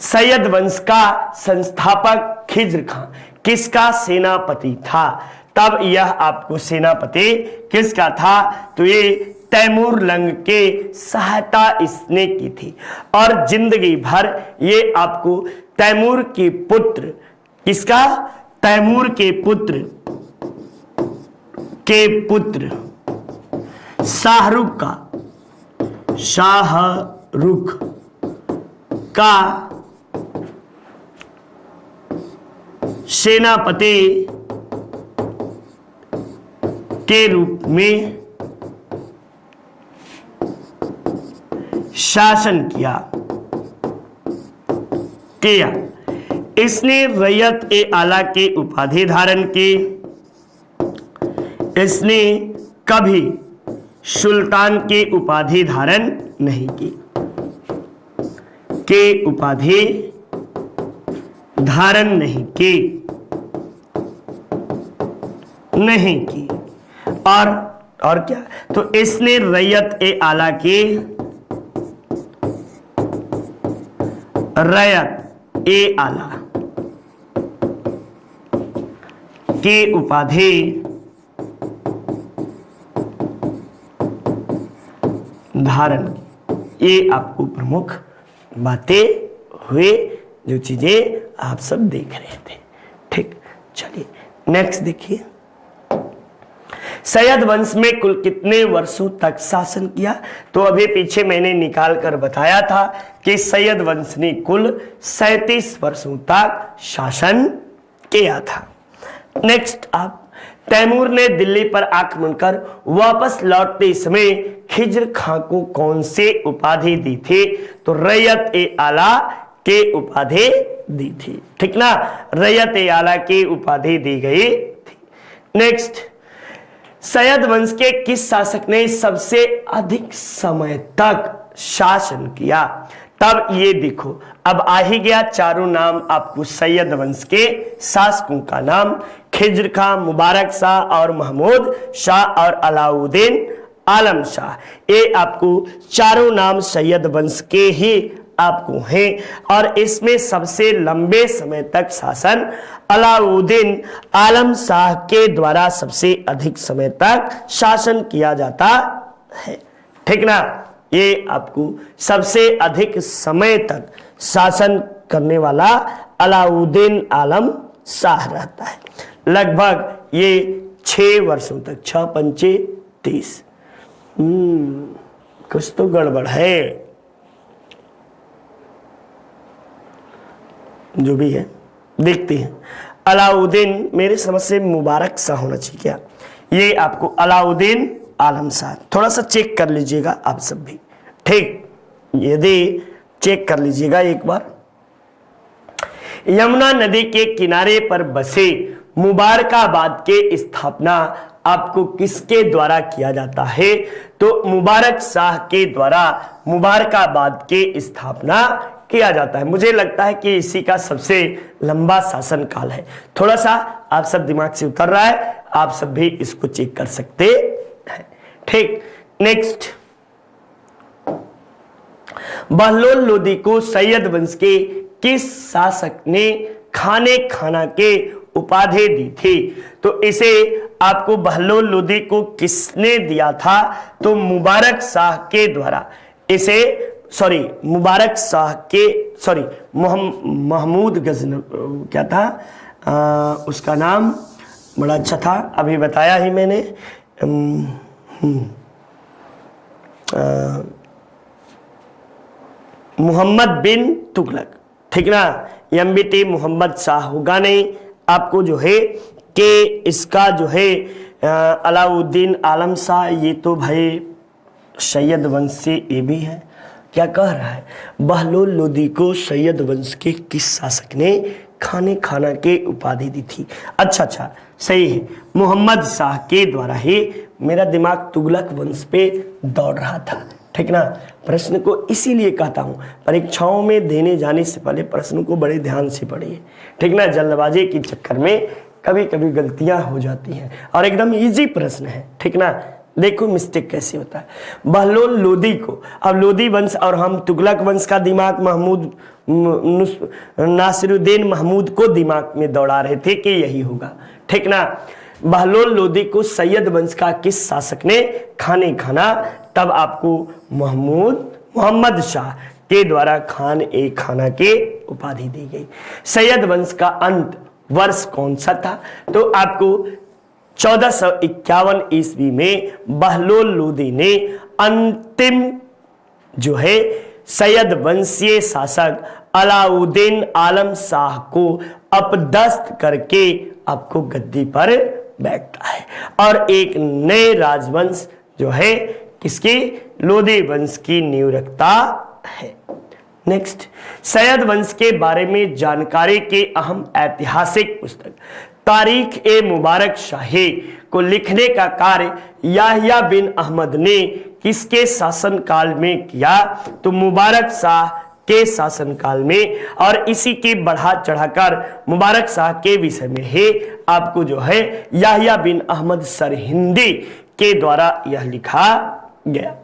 S1: सैयद वंश का संस्थापक खिज्र खां किसका सेनापति था, तब यह आपको सेनापति किसका था, तो ये तैमूर लंग के सहायता इसने की थी। और जिंदगी भर ये आपको तैमूर के पुत्र, किसका, तैमूर के पुत्र शाहरुख का सेनापति के रूप में शासन किया। इसने रैयत ए आला के उपाधि धारण की। इसने कभी सुल्तान की उपाधि धारण नहीं की। उपाधि धारण नहीं की। और क्या, तो इसने रैयत ए आला के उपाधि धारण की। ये आपको प्रमुख बातें हुए, जो चीजें आप सब देख रहे थे। ठीक, चलिए नेक्स्ट देखिए। सैयद वंश में कुल कितने वर्षों तक शासन किया? तो अभी पीछे मैंने निकाल कर बताया था कि सैयद वंश ने कुल 37 वर्षों तक शासन किया था। नेक्स्ट आप, तैमूर ने दिल्ली पर आक्रमण कर वापस लौटते समय खिज्र खां को कौन से उपाधि दी थी? तो रैयत ए आला के उपाधि दी थी। ठीक ना, रैयत ए आला की उपाधि दी गई थी। नेक्स्ट, सैयद वंश के किस शासक ने सबसे अधिक समय तक शासन किया? तब ये देखो, अब आ ही गया चारों नाम आपको सैयद वंश के शासकों का नाम, खिज्र खां, मुबारक शाह और महमूद शाह और अलाउद्दीन आलम शाह। ये आपको चारों नाम सैयद वंश के ही आपको हैं। और इसमें सबसे लंबे समय तक शासन अलाउद्दीन आलम शाह के द्वारा सबसे अधिक समय तक शासन किया जाता है। ठीक ना, ये आपको सबसे अधिक समय तक शासन करने वाला अलाउद्दीन आलम शाह रहता है। लगभग ये 6 वर्षों तक, 6 पंचे 30। कुछ तो गड़बड़ है, जो भी है देखते हैं। अलाउद्दीन, मेरे समझ से मुबारक शाह होना चाहिए क्या? ये आपको अलाउद्दीन आलम शाह, थोड़ा सा चेक कर लीजिएगा आप सब भी। ठीक, यदि चेक कर लीजिएगा एक बार। यमुना नदी के किनारे पर बसे मुबारकाबाद के स्थापना आपको किसके द्वारा किया जाता है? तो मुबारक शाह के द्वारा मुबारकाबाद के स्थापना किया जाता है। मुझे लगता है कि इसी का सबसे लंबा शासन काल है। थोड़ा सा आप सब दिमाग से उतर रहा है, आप सब भी इसको चेक कर सकते हैं। ठीक, नेक्स्ट, बहलोल लोदी को सैयद वंश के किस शासक ने खाने खाना के उपाधि दी थी? तो इसे आपको बहलोल लोदी को किसने दिया था? तो मुबारक शाह के द्वारा। इसे मुबारक शाह के महमूद गजनवी, क्या था उसका नाम, बड़ा अच्छा था, अभी बताया ही मैंने। मोहम्मद बिन तुगलक। ठीक ना, MBT मोहम्मद शाह होगा नहीं आपको, जो है कि इसका जो है अलाउद्दीन आलम शाह, ये तो भाई सैयद वंश से ये भी है। क्या कह रहा है? बहलोल लोदी को सैयद वंश के किस शासक ने खाने खाना के उपाधि दी थी? अच्छा, सही है, मोहम्मद शाह के द्वारा ही। मेरा दिमाग तुगलक वंश पे दौड़ रहा था। ठीक ना, प्रश्न को इसीलिए कहता हूं, परीक्षाओं में देने जाने से पहले प्रश्न को बड़े ध्यान से पढ़िए। ठीक ना, जल्दबाजी के चक्कर में कभी कभी गलतियां हो जाती हैं, और एकदम इजी प्रश्न है। ठीक ना, देखो मिस्टेक कैसे होता है। बहलोल लोदी को, अब लोदी वंश और हम तुगलक वंश का दिमाग महमूद नासिरुद्दीन महमूद को दिमाग में दौड़ा रहे थे कि यही होगा। ठीक ना, बहलोल लोदी को सैयद वंश का किस शासक ने खाने खाना? तब आपको मोहम्मद शाह के द्वारा खान ए खाना के उपाधि दी गई। सैयद वंश का अंत वर्ष कौन सा था? तो आपको 1451 ईस्वी में बहलोल लोदी ने अंतिम जो है सैयद वंशीय शासक अलाउद्दीन आलम शाह को अपदस्थ करके आपको गद्दी पर बैठता है और एक नए राजवंश जो है किसकी? लोदी वंश की नींव रखता है। नेक्स्ट, सैयद वंश के बारे में जानकारी के अहम ऐतिहासिक पुस्तक तारीख ए मुबारक शाही को लिखने का कार्य याहिया बिन अहमद ने किसके शासनकाल में किया? तो मुबारक शाह के शासनकाल में। और इसी की बढ़ा चढ़ाकर मुबारक शाह के विषय में ही आपको जो है याहिया बिन अहमद सरहिंदी के द्वारा यह लिखा गया।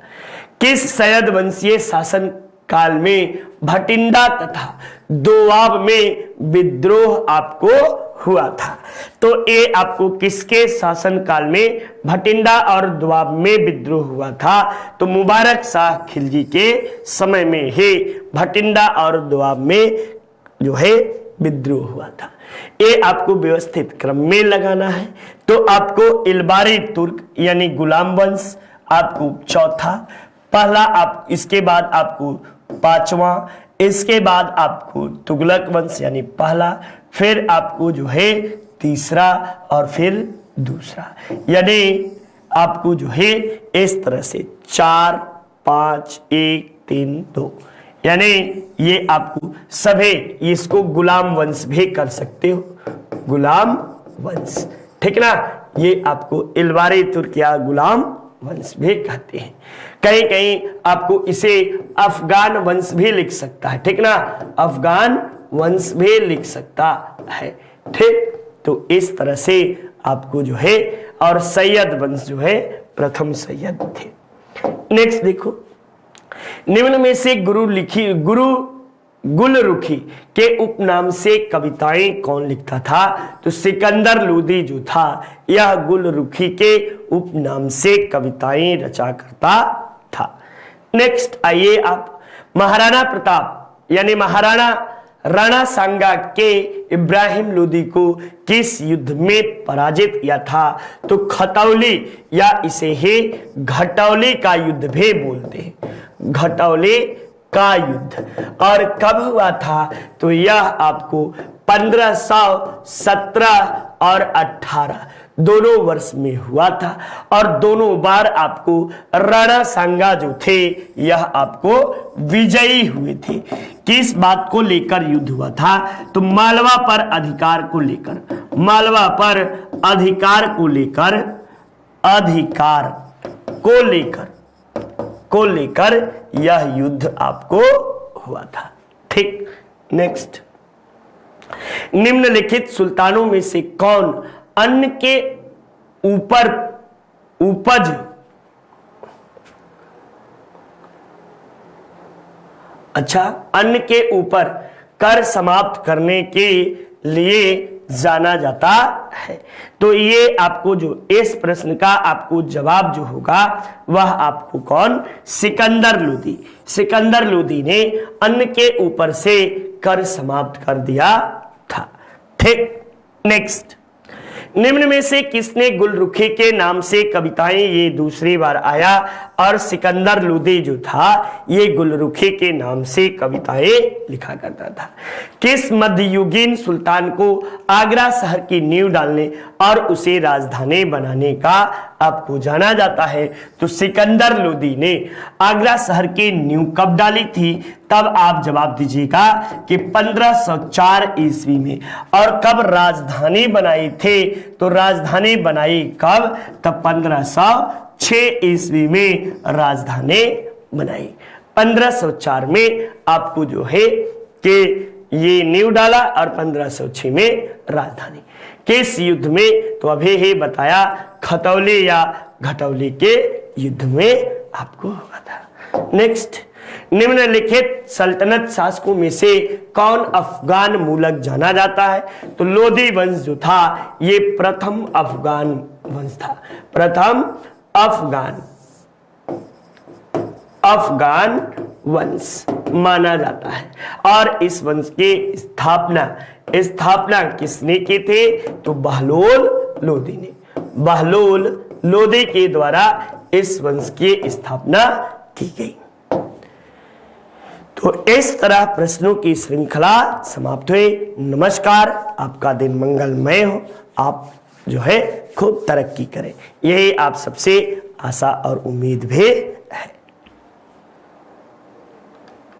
S1: किस सैयद वंशीय शासन काल में भटिंडा तथा दोआब में विद्रोह आपको हुआ था? तो ये आपको किसके शासन काल में भटिंडा और दोआब में विद्रोह हुआ था? तो मुबारक शाह खिलजी के समय में ही भटिंडा और दोआब में जो है विद्रोह हुआ था। ये आपको व्यवस्थित क्रम में लगाना है। तो आपको इलबारी तुर्क यानी गुलाम वंश आपको चौथा, पहला आप, इसके बाद आपको पांचवा, इसके बाद आपको तुगलक वंश यानी पहला, फिर आपको जो है तीसरा और फिर दूसरा, यानी आपको जो है इस तरह से 4, 5, 1, 3, 2, यानी ये आपको सभी, इसको गुलाम वंश भी कर सकते हो, गुलाम वंश, ठीक ना। ये आपको इलबारी तुर्क या गुलाम वंश भी कहते हैं। कहीं कहीं आपको इसे अफगान वंश भी लिख सकता है, ठीक ना, अफगान वंश भी लिख सकता है, ठीक। तो इस तरह से आपको जो है, और सैयद वंश जो है प्रथम सैयद थे। नेक्स्ट देखो, निम्न में से गुरु गुलरुखी के उपनाम से कविताएं कौन लिखता था? तो सिकंदर लोदी जो था यह गुलरुखी के उपनाम से कविताएं रचा करता था। नेक्स्ट आइए आप, महाराणा प्रताप यानी महाराणा राणा सांगा के इब्राहिम लोदी को किस युद्ध में पराजित किया था? तो खतौली या इसे ही घटौली का युद्ध भी बोलते हैं, घटौली का युद्ध। और कब हुआ था? तो यह आपको 1517 और 18 दोनों वर्ष में हुआ था। और दोनों बार आपको राणा सांगा जो थे यह आपको विजयी हुए थे। किस बात को लेकर युद्ध हुआ था? तो मालवा पर अधिकार को लेकर, मालवा पर अधिकार को लेकर यह युद्ध आपको हुआ था, ठीक। नेक्स्ट, निम्नलिखित सुल्तानों में से कौन अन्न के ऊपर उपज अन्न के ऊपर कर समाप्त करने के लिए जाना जाता है? तो ये आपको जो इस प्रश्न का आपको जवाब जो होगा वह आपको कौन? सिकंदर लोदी। सिकंदर लोदी ने अन्न के ऊपर से कर समाप्त कर दिया था, ठीक। नेक्स्ट, निम्न में से किसने गुलरुखी के नाम से कविताएं, ये दूसरी बार आया, और सिकंदर लोदी जो था ये गुलरुखी के नाम से कविताएं लिखा करता था। किस मध्ययुगीन सुल्तान को आगरा शहर की नींव डालने और उसे राजधानी बनाने का आपको जाना जाता है? तो सिकंदर लोदी ने आगरा शहर की नींव कब डाली थी? तब आप जवाब दीजिएगा कि 1504 ईस्वी में। और कब राजधानी बनाई थे? तो राजधानी बनाई कब? तब 1506 ईस्वी में राजधानी बनाई। 1504 में आपको जो है कि ये नींव डाला और 1506 में राजधानी। किस युद्ध में? तो अभी ही बताया, खतौली या घटौली के युद्ध में आपको हुआ था। नेक्स्ट, निम्नलिखित सल्तनत शासकों में से कौन अफगान मूलक जाना जाता है? तो लोदी वंश जो था ये प्रथम अफगान वंश था, प्रथम अफगान वंश। माना जाता है। और इस वंश की स्थापना किसने की थे? तो बहलोल लोदी ने। बहलोल लोदी के द्वारा इस वंश की स्थापना की गई। तो इस तरह प्रश्नों की श्रृंखला समाप्त हुई। नमस्कार, आपका दिन मंगलमय हो। आप जो है खूब तरक्की करें, यही आप सबसे आशा और उम्मीद भी है।